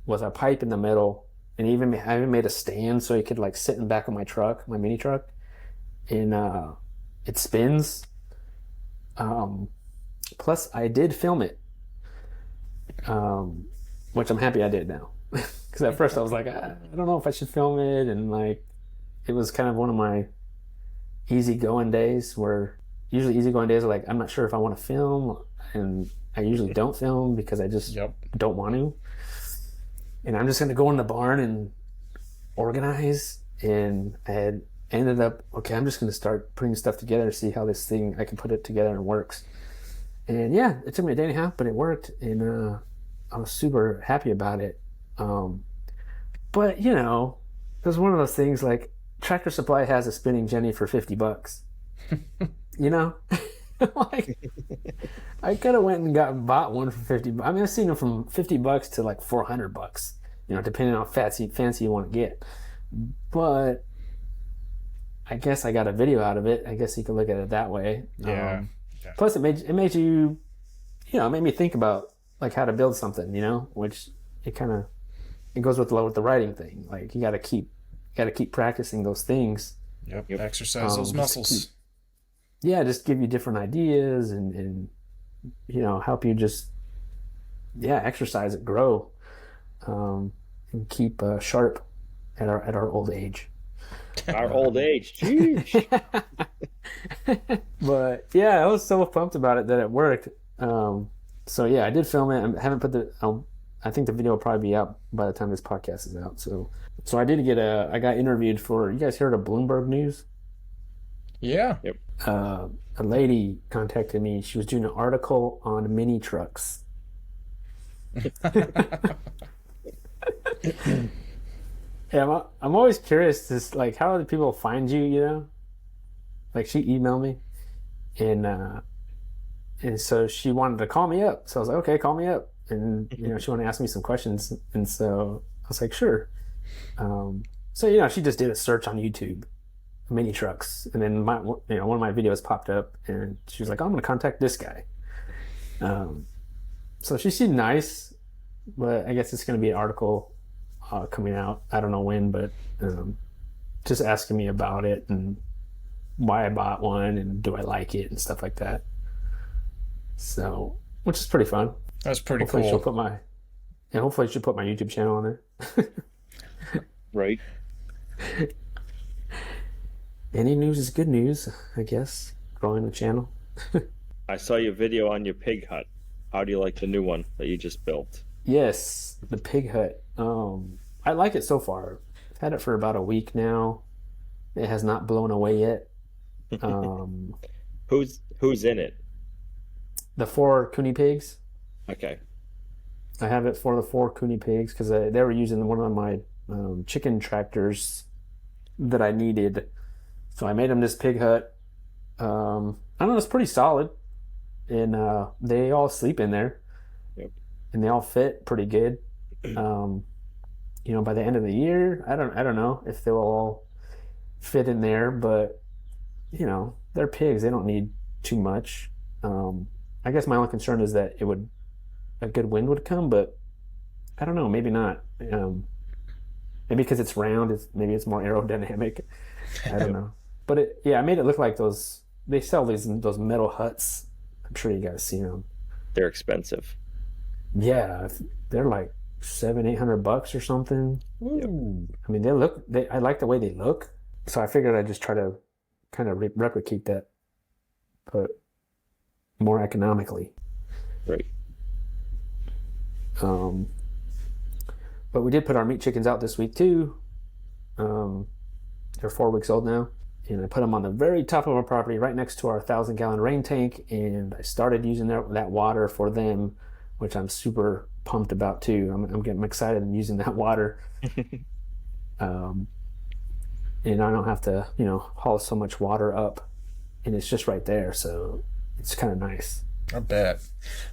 with a pipe in the middle, and I even made a stand so it could sit in the back of my truck, my mini truck, and it spins. Plus, I did film it, which I'm happy I did now. Because at first I was like, I don't know if I should film it, and it was kind of one of my easygoing days, where usually easygoing days are like, I'm not sure if I want to film, and I usually don't film because I just don't want to. And I'm just going to go in the barn and organize. And I had ended up, okay, I'm just going to start putting stuff together, see how this thing, I can put it together and works. And yeah, it took me a day and a half, but it worked. And I was super happy about it. But it was one of those things, like, Tractor Supply has a spinning Jenny for $50. Like, I could have went and bought one for $50. I mean, I've seen them from $50 to like $400, depending on how fancy you want to get. But I guess I got a video out of it. I guess you could look at it that way. Yeah. Plus, it made you, it made me think about how to build something, which it goes with the writing thing. Like, you got to keep practicing those things. Yep. Exercise those muscles. Just give you different ideas and help you just exercise it, grow, and keep sharp at our old age. Our old age, jeez. But yeah, I was so pumped about it that it worked. So yeah, I did film it. I haven't put I think the video will probably be out by the time this podcast is out. So I did I got interviewed for, you guys heard of Bloomberg News? Yeah. Yep. A lady contacted me. She was doing an article on mini trucks. Yeah, I'm always curious, how do people find you, Like, she emailed me, and so she wanted to call me up. So I was like, okay, call me up. And, she wanted to ask me some questions. And so I was like, sure. So, she just did a search on YouTube, mini trucks. And then one of my videos popped up, and she was like, oh, I'm going to contact this guy. So she seemed nice, but I guess it's going to be an article coming out. I don't know when, but just asking me about it and why I bought one and do I like it and stuff like that. So, which is pretty fun. That's pretty hopefully cool. Hopefully she'll put my YouTube channel on there. Right. Any news is good news, I guess. Growing the channel. I saw your video on your pig hut. How do you like the new one that you just built? Yes, the pig hut. I like it so far. I've had it for about a week now. It has not blown away yet. Who's in it? The 4 Cooney pigs. Okay. I have it for the 4 Cooney pigs because they were using one of my chicken tractors that I needed. So I made them this pig hut. I don't know, it's pretty solid. And they all sleep in there. Yep. And they all fit pretty good. By the end of the year, I don't know if they will all fit in there, but they're pigs. They don't need too much. I guess my only concern is that a good wind would come, but I don't know, maybe not. Maybe because it's round, maybe it's more aerodynamic. I don't know. But I made it look like they sell those metal huts. I'm sure you guys seen them. They're expensive. Yeah, they're like $700-800 or something. Ooh. I mean, I like the way they look. So I figured I'd just try to kind of replicate that, but more economically. Right. But we did put our meat chickens out this week too. They're 4 weeks old now, and I put them on the very top of our property, right next to our 1,000-gallon rain tank. And I started using that water for them, which I'm super pumped about too. I'm getting excited and using that water. And I don't have to, haul so much water up, and it's just right there, so it's kind of nice. I bet.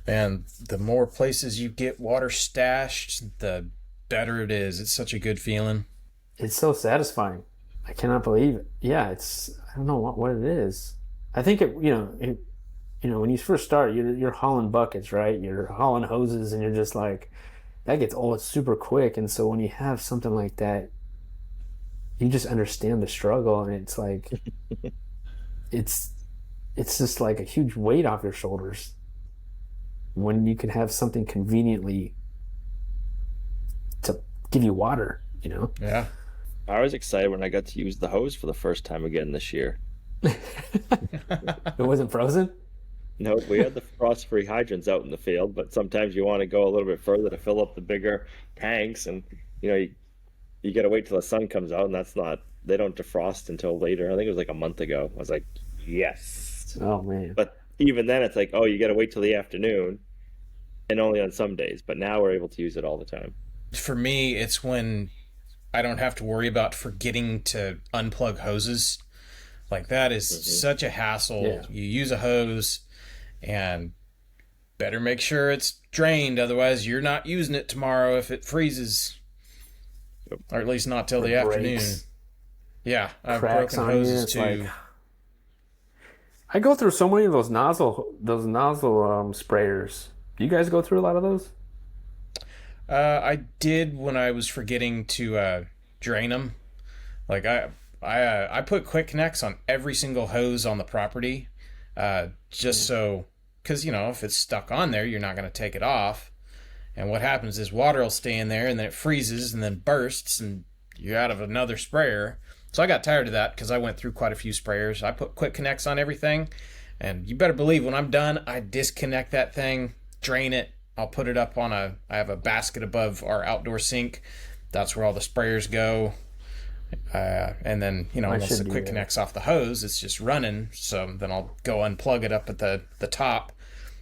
Man, the more places you get water stashed, the better it is. It's such a good feeling. It's so satisfying. I cannot believe it. Yeah, I don't know what it is. I think when you first start, you're hauling buckets, right? You're hauling hoses, and you're just like, that gets old super quick. And so when you have something like that, you just understand the struggle, and it's like, it's just like a huge weight off your shoulders when you can have something conveniently to give you water, Yeah. I was excited when I got to use the hose for the first time again this year. It wasn't frozen? No, we had the frost-free hydrants out in the field, but sometimes you want to go a little bit further to fill up the bigger tanks, and you got to wait till the sun comes out, and they don't defrost until later. I think it was like a month ago. I was like, yes. Oh man. But even then it's like, oh, you got to wait till the afternoon, and only on some days. But now we're able to use it all the time. For me, it's when I don't have to worry about forgetting to unplug hoses. Like, that is such a hassle. Yeah. You use a hose and better make sure it's drained. Otherwise, you're not using it tomorrow if it freezes. Or at least not till the afternoon. Yeah, I've Cracks broken on you, hoses it's too. like, I go through so many of those nozzle sprayers. Do you guys go through a lot of those? I did when I was forgetting to drain them. Like, I put quick connects on every single hose on the property, just so, because if it's stuck on there, you're not going to take it off. And what happens is water will stay in there, and then it freezes and then bursts, and you're out of another sprayer. So I got tired of that because I went through quite a few sprayers. I put quick connects on everything, and you better believe when I'm done, I disconnect that thing, drain it. I'll put it up on I have a basket above our outdoor sink. That's where all the sprayers go. And then, once the quick connects off the hose, it's just running. So then I'll go unplug it up at the top,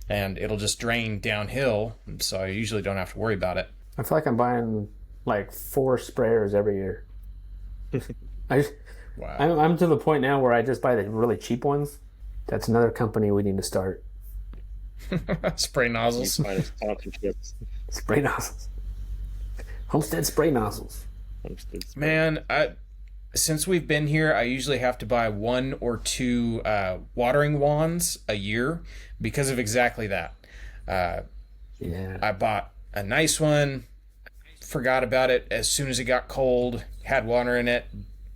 and it'll just drain downhill. So I usually don't have to worry about it. I feel like I'm buying like 4 sprayers every year. Wow. I'm to the point now where I just buy the really cheap ones. That's another company we need to start. Spray nozzles. Sponsorships. Spray nozzles. Homestead spray nozzles. Man, since we've been here, I usually have to buy 1 or 2 watering wands a year because of exactly that. Yeah. I bought a nice one, forgot about it as soon as it got cold, had water in it,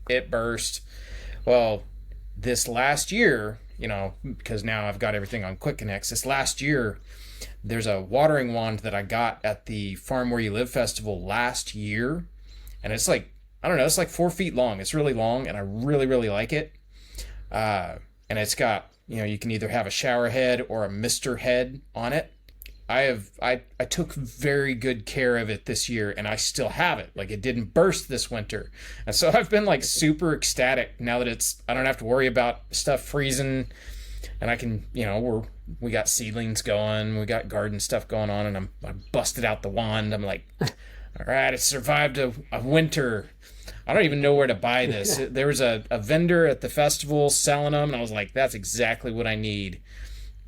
it burst. Well, this last year, because now I've got everything on Quick Connects, this last year, there's a watering wand that I got at the Farm Where You Live festival last year. And it's like, I don't know, it's like 4 feet long. It's really long, and I really, really like it. And it's got, you can either have a shower head or a mister head on it. I took very good care of it this year, and I still have it. Like, it didn't burst this winter. And so I've been like super ecstatic now that I don't have to worry about stuff freezing, and I can, we got seedlings going, we got garden stuff going on, and I busted out the wand. I'm like, all right, it survived a winter. I don't even know where to buy this. There was a vendor at the festival selling them, and I was like, that's exactly what I need.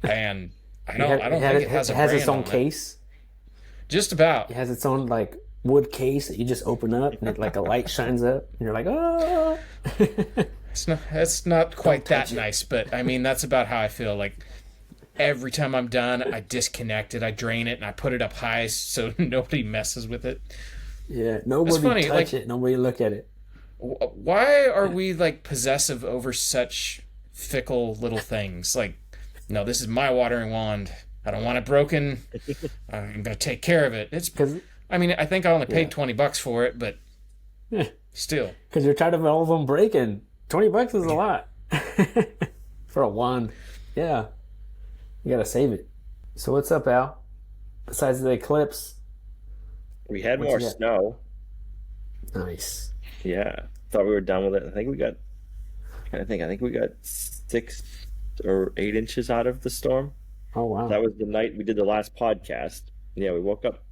And I don't think it has a brand its own on case. It. Just about. It has its own like wood case that you just open up, and like a light shines up, and you're like, oh. It's not quite that nice, but I mean that's about how I feel. Like every time I'm done, I disconnect it, I drain it, and I put it up high so nobody messes with it. Yeah, nobody touch it, nobody look at it. Why are we like possessive over such fickle little things? Like, no, this is my watering wand. I don't want it broken. I'm gonna take care of it. I mean, I think I only paid $20 for it, but still. Because you're tired of all of them breaking. $20 is a lot for a wand. Yeah, you gotta save it. So what's up, Al? Besides the eclipse, We had what more you got? snow. Nice. Yeah, thought we were done with it. I think we got 6 or 8 inches out of the storm. Oh wow. That was the night we did the last podcast. Yeah, we woke up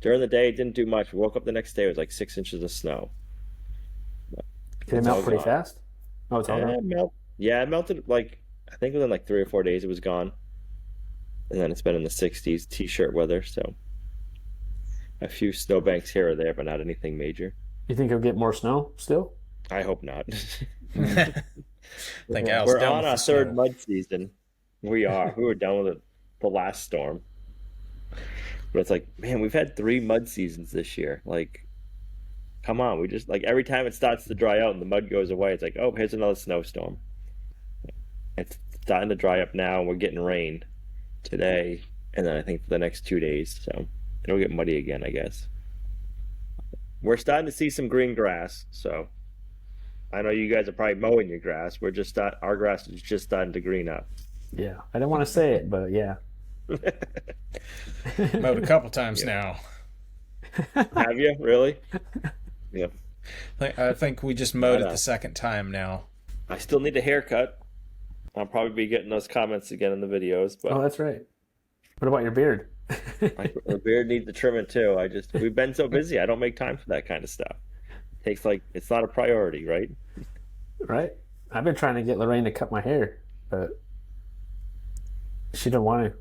during the day, didn't do much. We woke up the next day, it was like 6 inches of snow. Did it It's melt all pretty gone. fast? Oh, it's all And gone. it yeah, it melted like I think within like 3 or 4 days it was gone. And then it's been in the 60s, t-shirt weather, so a few snowbanks here or there, but not anything major. You think you'll get more snow still? I hope not. I think Al's We're done on with our the third snow. mud season. We are. We were done with the last storm. But it's like, man, we've had 3 mud seasons this year. Like, come on. We just, like, every time it starts to dry out and the mud goes away, it's like, oh, here's another snowstorm. It's starting to dry up now. We're getting rain today. And then I think for the next 2 days. So it'll get muddy again, I guess. We're starting to see some green grass. So I know you guys are probably mowing your grass. Our grass is just starting to green up. Yeah. I didn't want to say it, but yeah. Mowed a couple times now. Have you really? Yeah. I think we just mowed Right it the on. second time now. I still need a haircut. I'll probably be getting those comments again in the videos, Oh, but that's right. What about your beard? my beard needs the trimming too. We've been so busy. I don't make time for that kind of stuff. It's not a priority, right? Right? I've been trying to get Lorraine to cut my hair, but she don't want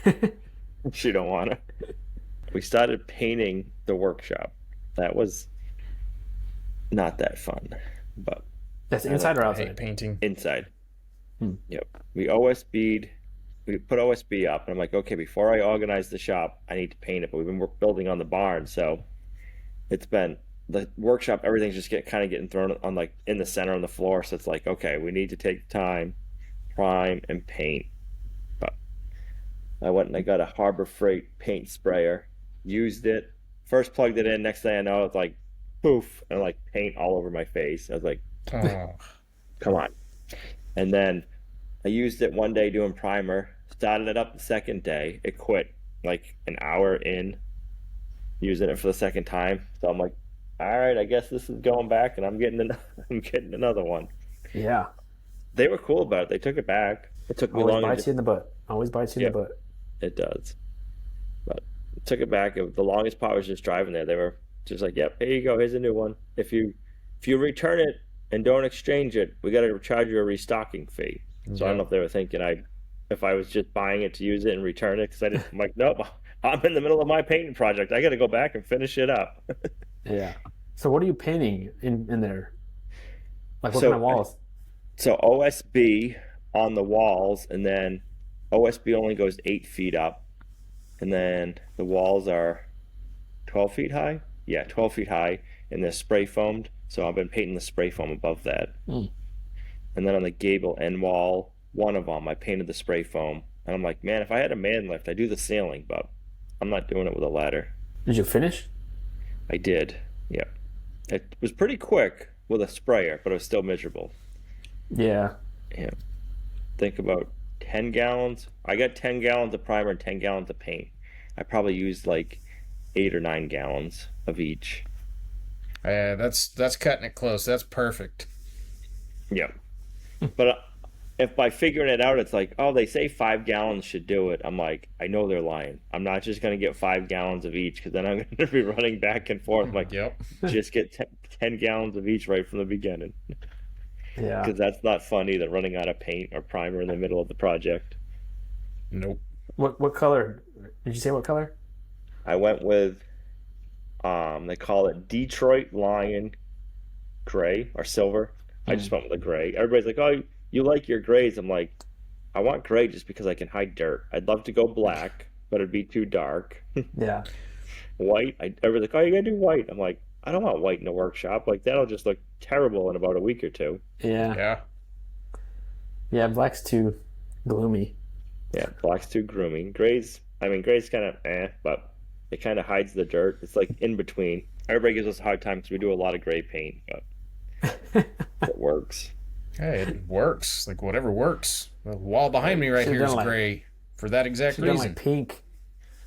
to. She don't want to. We started painting the workshop. That was not that fun, but That's inside or I outside? hate painting. inside. Hmm. Yep. We put OSB up, and I'm like, okay, before I organize the shop, I need to paint it. But we've been building on the barn, so it's been the workshop. Everything's just getting thrown on like in the center on the floor. So it's like, okay, we need to take time, prime, and paint. But I went and I got a Harbor Freight paint sprayer, used it, first plugged it in. Next thing I know, it's like poof, and like paint all over my face. I was like, Oh, come on. And then I used it one day doing primer, started it up the second day. It quit like an hour in using it for the second time. So I'm like, all right, I guess this is going back and I'm getting another one. Yeah. They were cool about it. They took it back. It took me Always long. bites you in the butt. Always bites you in the Yep. butt. It does. But it took it back. The longest part was just driving there. They were just like, yep, here you go. Here's a new one. If you return it and don't exchange it, we got to charge you a restocking fee. So I don't know if they were thinking if I was just buying it to use it and return it, because I'm like, nope, I'm in the middle of my painting project. I got to go back and finish it up. Yeah. So what are you painting in there? Like what So kind of walls? So OSB on the walls, and then OSB only goes 8 feet up, and then the walls are 12 feet high. Yeah, 12 feet high, and they're spray foamed. So I've been painting the spray foam above that. Hmm. And then on the gable end wall, one of them, I painted the spray foam. And I'm like, man, if I had a man lift, I'd do the ceiling, but I'm not doing it with a ladder. Did you finish? I did. Yeah. It was pretty quick with a sprayer, but it was still miserable. Yeah. Yeah. Think about 10 gallons. I got 10 gallons of primer and 10 gallons of paint. I probably used like 8 or 9 gallons of each. that's cutting it close. That's perfect. Yeah. But if by figuring it out, it's like, oh, they say 5 gallons should do it. I'm like, I know they're lying. I'm not just going to get 5 gallons of each, because then I'm going to be running back and forth. I'm like, Yep. just get 10 gallons of each right from the beginning. Yeah. Because that's not fun either, running out of paint or primer in the middle of the project. Nope. What color? Did you say what color? I went with, they call it Detroit Lion gray or silver. I just went with a gray. Everybody's like, oh, you like your grays. I'm like, I want gray just because I can hide dirt. I'd love to go black, but it'd be too dark. Yeah. White, everybody's like, oh, you gotta do white. I'm like, I don't want white in the workshop. Like, that'll just look terrible in about a week or two. Yeah. Yeah. Yeah. Black's too gloomy. Yeah, black's too grooming. Gray's kind of but it kind of hides the dirt. It's like in between. Everybody gives us a hard time because we do a lot of gray paint, but it works. Hey, it works. Like whatever works. The wall behind me right Should've here is done like- gray for that exact Should have done reason. like pink.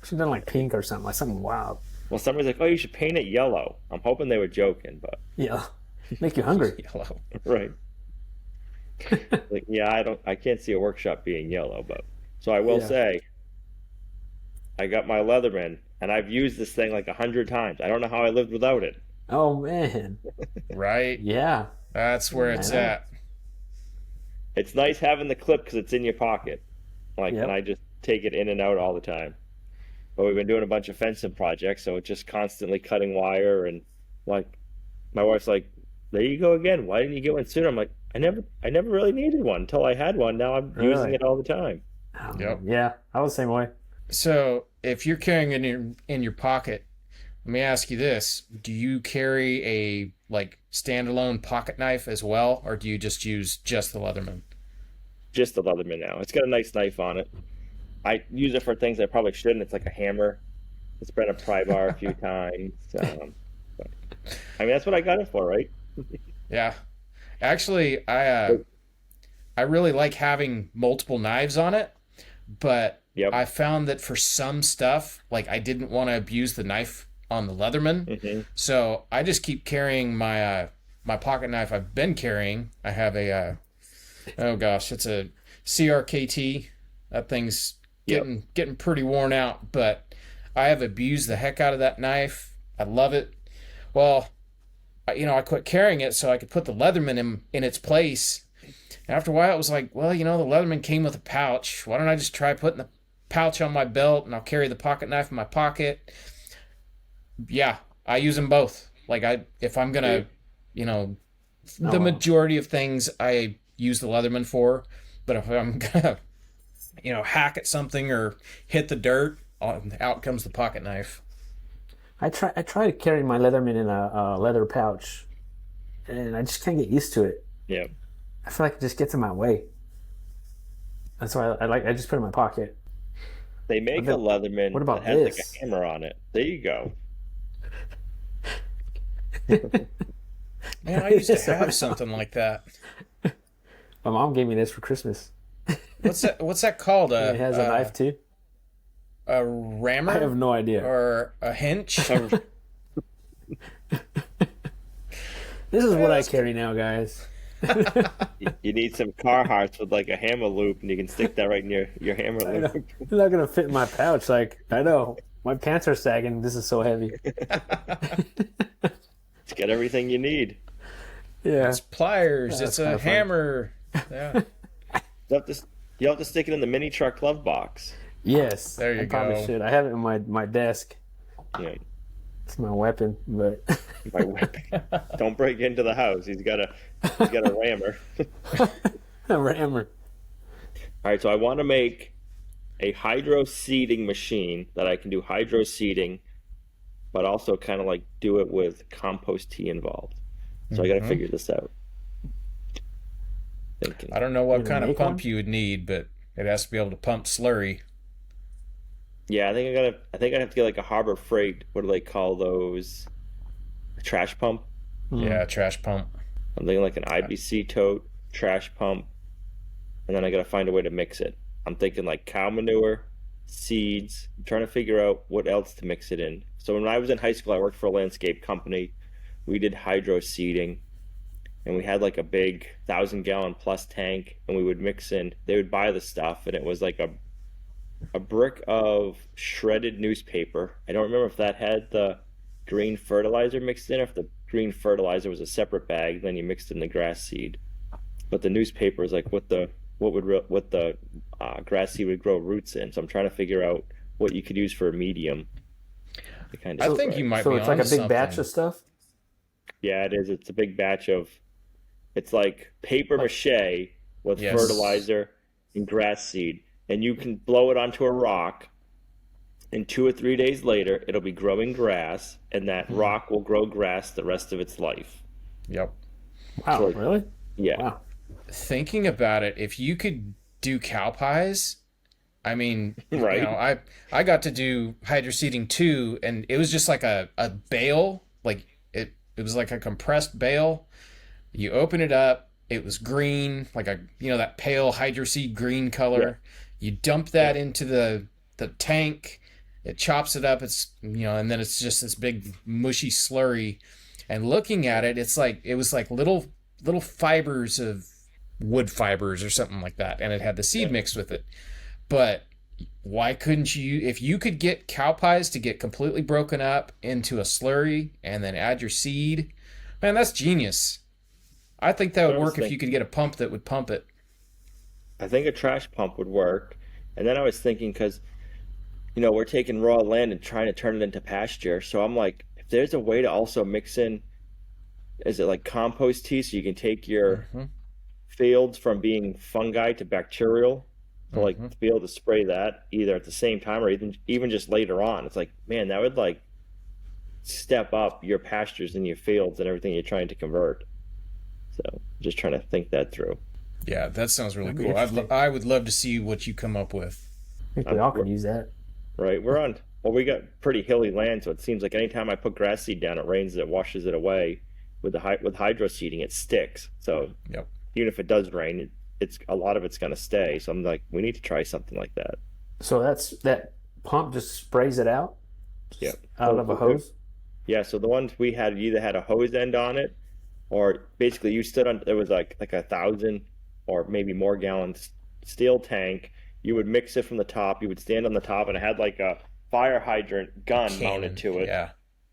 Should have done like pink or something, like something wild. Well, somebody's like, "Oh, you should paint it yellow." I'm hoping they were joking, but Yeah, make you hungry. Yellow. right. Like, yeah, I can't see a workshop being yellow, but so I will Yeah. say, I got my Leatherman, and I've used this thing like 100 times. I don't know how I lived without it. Oh man, Right? yeah. That's where it's Yeah. at. It's nice having the clip because it's in your pocket, like, Yep. and I just take it in and out all the time. But we've been doing a bunch of fencing projects, so it's just constantly cutting wire, and like, my wife's like, "There you go again. Why didn't you get one sooner?" I'm like, I never really needed one until I had one. Now I'm using Really? it all the time. Yep. Yeah, I was the same way. So if you're carrying it in your pocket, let me ask you this: do you carry a like standalone pocket knife as well, or do you just use just the Leatherman? Just the Leatherman now. It's got a nice knife on it. I use it for things I probably shouldn't. It's like a hammer. It's been a pry bar a few times. But, I mean, that's what I got it for, right? Yeah. Actually, I really like having multiple knives on it, but Yep. I found that for some stuff, like I didn't want to abuse the knife on the Leatherman, hmm so I just keep carrying my my pocket knife I've been carrying. I have a oh gosh, it's a CRKT. That thing's getting pretty worn out, but I have abused the heck out of that knife. I love it. Well, I quit carrying it so I could put the Leatherman in its place. And after a while, it was like, well, the Leatherman came with a pouch. Why don't I just try putting the pouch on my belt and I'll carry the pocket knife in my pocket? Yeah, I use them both. Like if I'm gonna, the wow. majority of things I use the Leatherman for. But if I'm gonna, hack at something or hit the dirt, out comes the pocket knife. I try to carry my Leatherman in a leather pouch, and I just can't get used to it. Yeah. I feel like it just gets in my way. That's why I just put it in my pocket. They make a Leatherman what about that has like this? a hammer on it. There you go. Man, I used to have something like that. My mom gave me this for Christmas. What's that called? It has a knife too. A rammer? I have no idea. Or a hinch? This is what I carry now, guys. You need some Carhartts with like a hammer loop, and you can stick that right in your hammer loop. It's not gonna fit in my pouch. Like, I know my pants are sagging. This is so heavy. It's got everything you need. Yeah. It's pliers. That's It's kinda a fun. hammer. Yeah. You have to stick it in the mini truck glove box. Yes. There you I probably go. should. I have it in my desk. Yeah. It's my weapon, but By whipping. Don't break into the house. He's got a rammer. a rammer. All right, so I want to make a hydro seeding machine that I can do hydro seeding, but also kind of like do it with compost tea involved. So I got to figure this out. Thinking. I don't know what gonna kind of make pump one? you would need, but it has to be able to pump slurry. Yeah, I think I have to get like a Harbor Freight. What do they call those? A trash pump. Yeah, trash pump. I'm thinking like an IBC tote, trash pump, and then I got to find a way to mix it. I'm thinking like cow manure, seeds. I'm trying to figure out what else to mix it in. So when I was in high school, I worked for a landscape company. We did hydro seeding, and we had like a big 1,000-gallon plus tank, and we would mix in. They would buy the stuff, and it was like a brick of shredded newspaper. I don't remember if that had the green fertilizer mixed in, or if the green fertilizer was a separate bag, then you mixed in the grass seed. But the newspaper is like what the grass seed would grow roots in. So I'm trying to figure out what you could use for a medium. To kind of I think you might So be it's like a onto big batch something. of stuff. Yeah, it is. It's a big batch of. It's like paper mache with Yes. fertilizer and grass seed, and you can blow it onto a rock. And 2 or 3 days later, it'll be growing grass, and that rock will grow grass the rest of its life. Yep. Wow, Sure. really? Yeah. Wow. Thinking about it, if you could do cow pies, I mean, Right. I got to do hydro seeding too, and it was just like a bale, like it was like a compressed bale. You open it up, It was green, like that pale hydro seed green color. You dump that into the tank. It chops it up. It's and then it's just this big mushy slurry. And looking at it, it was like little fibers of wood fibers or something like that, and it had the seed mixed with it. But why couldn't you, if you could get cow pies to get completely broken up into a slurry and then add your seed, man, that's genius. I think that would work if you could get a pump that would pump it. I think a trash pump would work. And then I was thinking, because we're taking raw land and trying to turn it into pasture. So I'm like, if there's a way to also mix in, is it like compost tea, so you can take your fields from being fungi to bacterial, to like to be able to spray that either at the same time or even just later on. It's like, man, that would like step up your pastures and your fields and everything you're trying to convert. So just trying to think that through. Yeah, that sounds really cool. I would love to see what you come up with. I think we all could use that. Right. We got pretty hilly land, so it seems like anytime I put grass seed down, it rains, it washes it away. With hydro seeding, it sticks. So even if it does rain, it's a lot of it's going to stay. So I'm like, we need to try something like that. So that pump just sprays it out? Out of a hose? Yeah, so the ones we had, you either had a hose end on it, or basically you stood on, there was like 1,000 or maybe more gallons steel tank. You would mix it from the top. You would stand on the top, and it had like a fire hydrant gun mounted to it. Yeah.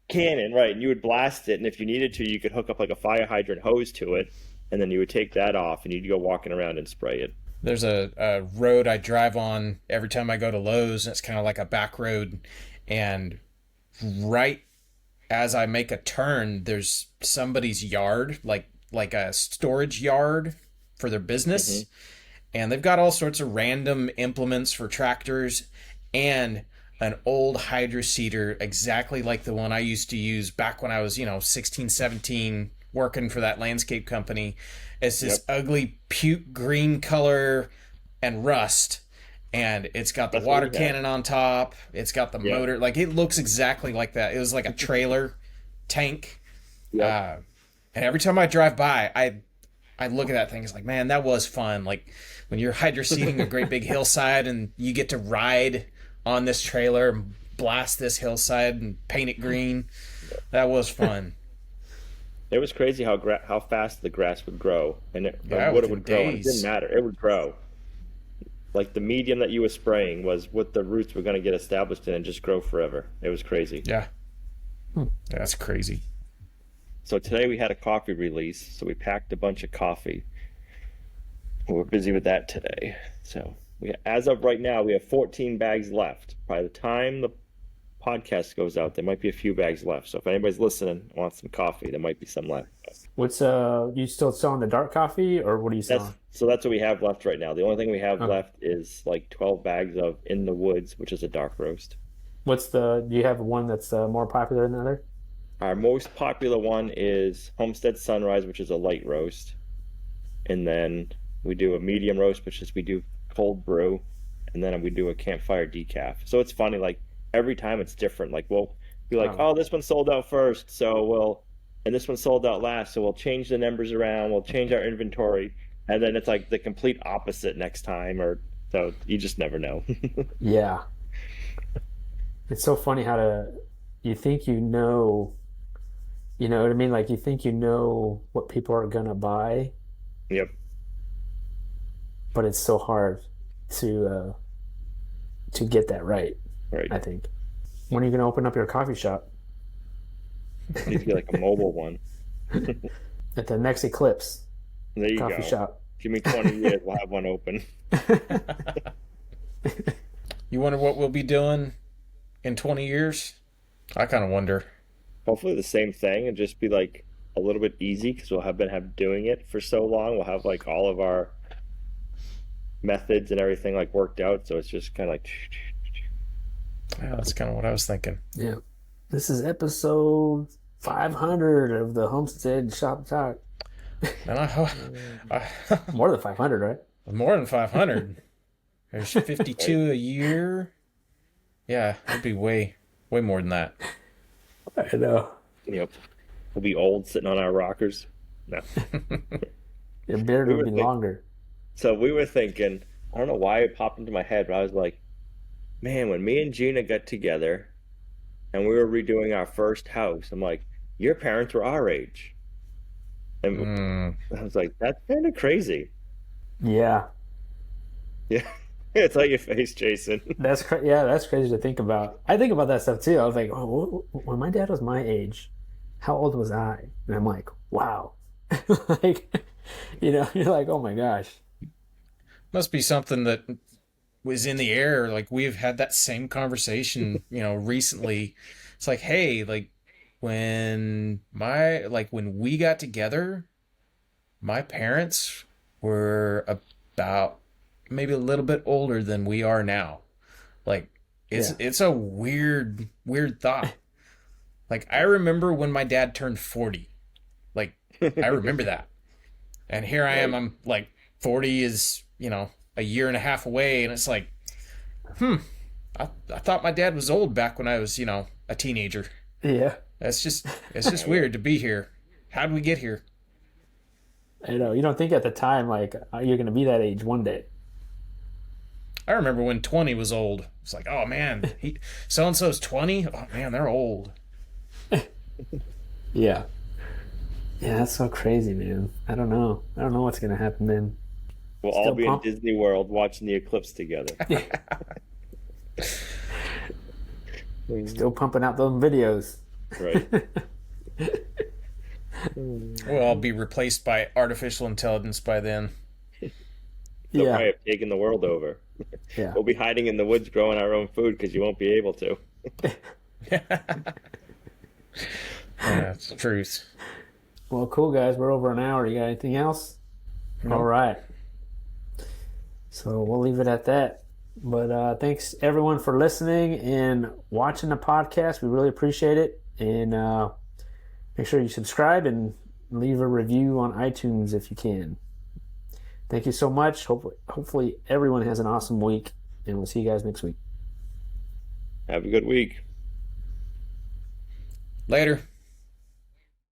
Cannon, right? And you would blast it, and if you needed to, you could hook up like a fire hydrant hose to it, and then you would take that off, and you'd go walking around and spray it. There's a road I drive on every time I go to Lowe's, and it's kind of like a back road, and right as I make a turn, there's somebody's yard, like a storage yard for their business, and they've got all sorts of random implements for tractors, and an old hydro seeder exactly like the one I used to use back when I was 16, 17, working for that landscape company. It's this ugly puke green color and rust, and it's got the water cannon on top. It's got the motor, like it looks exactly like that. It was like a trailer tank. And every time I drive by, I look at that thing. It's like, man, that was fun. Like when you're hydro seeding a great big hillside and you get to ride on this trailer and blast this hillside and paint it green. That was fun. It was crazy how fast the grass would grow, and it would grow. And it didn't matter. It would grow. Like the medium that you were spraying was what the roots were going to get established in and just grow forever. It was crazy. Yeah. That's crazy. So today we had a coffee release, so we packed a bunch of coffee. We're busy with that today. So as of right now, we have 14 bags left. By the time the podcast goes out, there might be a few bags left. So if anybody's listening and wants some coffee, there might be some left. What's you still selling the dark coffee, or what are you selling? So that's what we have left right now. The only thing we have left is like 12 bags of In the Woods, which is a dark roast. Do you have one that's more popular than the other? Our most popular one is Homestead Sunrise, which is a light roast. And then we do a medium roast, which is we do cold brew. And then we do a campfire decaf. So it's funny, like every time it's different. Like we'll be like, oh, this one sold out first, and this one sold out last, so we'll change the numbers around, we'll change our inventory, and then it's like the complete opposite next time, so you just never know. Yeah. It's so funny you think you know what I mean? Like you think you know what people are gonna buy. Yep. But it's so hard to get that right. Right. I think. When are you gonna open up your coffee shop? It needs to be like a mobile one. At the next Eclipse. There you coffee go. Shop. Give me 20 years, we'll have one open. You wonder what we'll be doing in 20 years? I kind of wonder. Hopefully the same thing, and just be like a little bit easy, because we'll have been doing it for so long. We'll have like all of our methods and everything like worked out, so it's just kind of like. Yeah, that's kind of what I was thinking. Yeah. This is episode 500 of the Homestead Shop Talk. More than 500, right? More than 500. There's 52 a year. Yeah, it'd be way more than that. I know. Yep. We'll be old sitting on our rockers. No. Your beard We would were be think- longer. so we were thinking, I don't know why it popped into my head, but I was like, man, when me and Gina got together and we were redoing our first house, I'm like, your parents were our age. And Mm. I was like, that's kind of crazy. Yeah. Yeah. It's like your face, Jason. That's that's crazy to think about. I think about that stuff too. I was like, oh, when my dad was my age, how old was I? And I'm like, wow. Like, you're like, oh my gosh. Must be something that was in the air. Like we've had that same conversation, recently. It's like, hey, like when we got together, my parents were about maybe a little bit older than we are now. Like it's a weird thought. Like I remember when my dad turned 40. Like I remember that. And here I am, I'm like 40 is, a year and a half away, and it's like, I thought my dad was old back when I was, a teenager. Yeah. It's just weird to be here. How did we get here? I know. You don't think at the time, like, you're going to be that age one day. I remember when 20 was old. It's like, oh man, so and so's 20. Oh man, they're old. Yeah. Yeah, that's so crazy, man. I don't know. I don't know what's going to happen then. We'll Still all be pumped? in Disney World watching the eclipse together. Still pumping out those videos. Right. We'll all be replaced by artificial intelligence by then. They'll Yeah. probably have taken the world over. Yeah. We'll be hiding in the woods growing our own food because you won't be able to. That's the truth. Well, cool, guys. We're over an hour. You got anything else? No. All right. So we'll leave it at that. But thanks, everyone, for listening and watching the podcast. We really appreciate it. And make sure you subscribe and leave a review on iTunes if you can. Thank you so much. Hopefully everyone has an awesome week. And we'll see you guys next week. Have a good week. Later.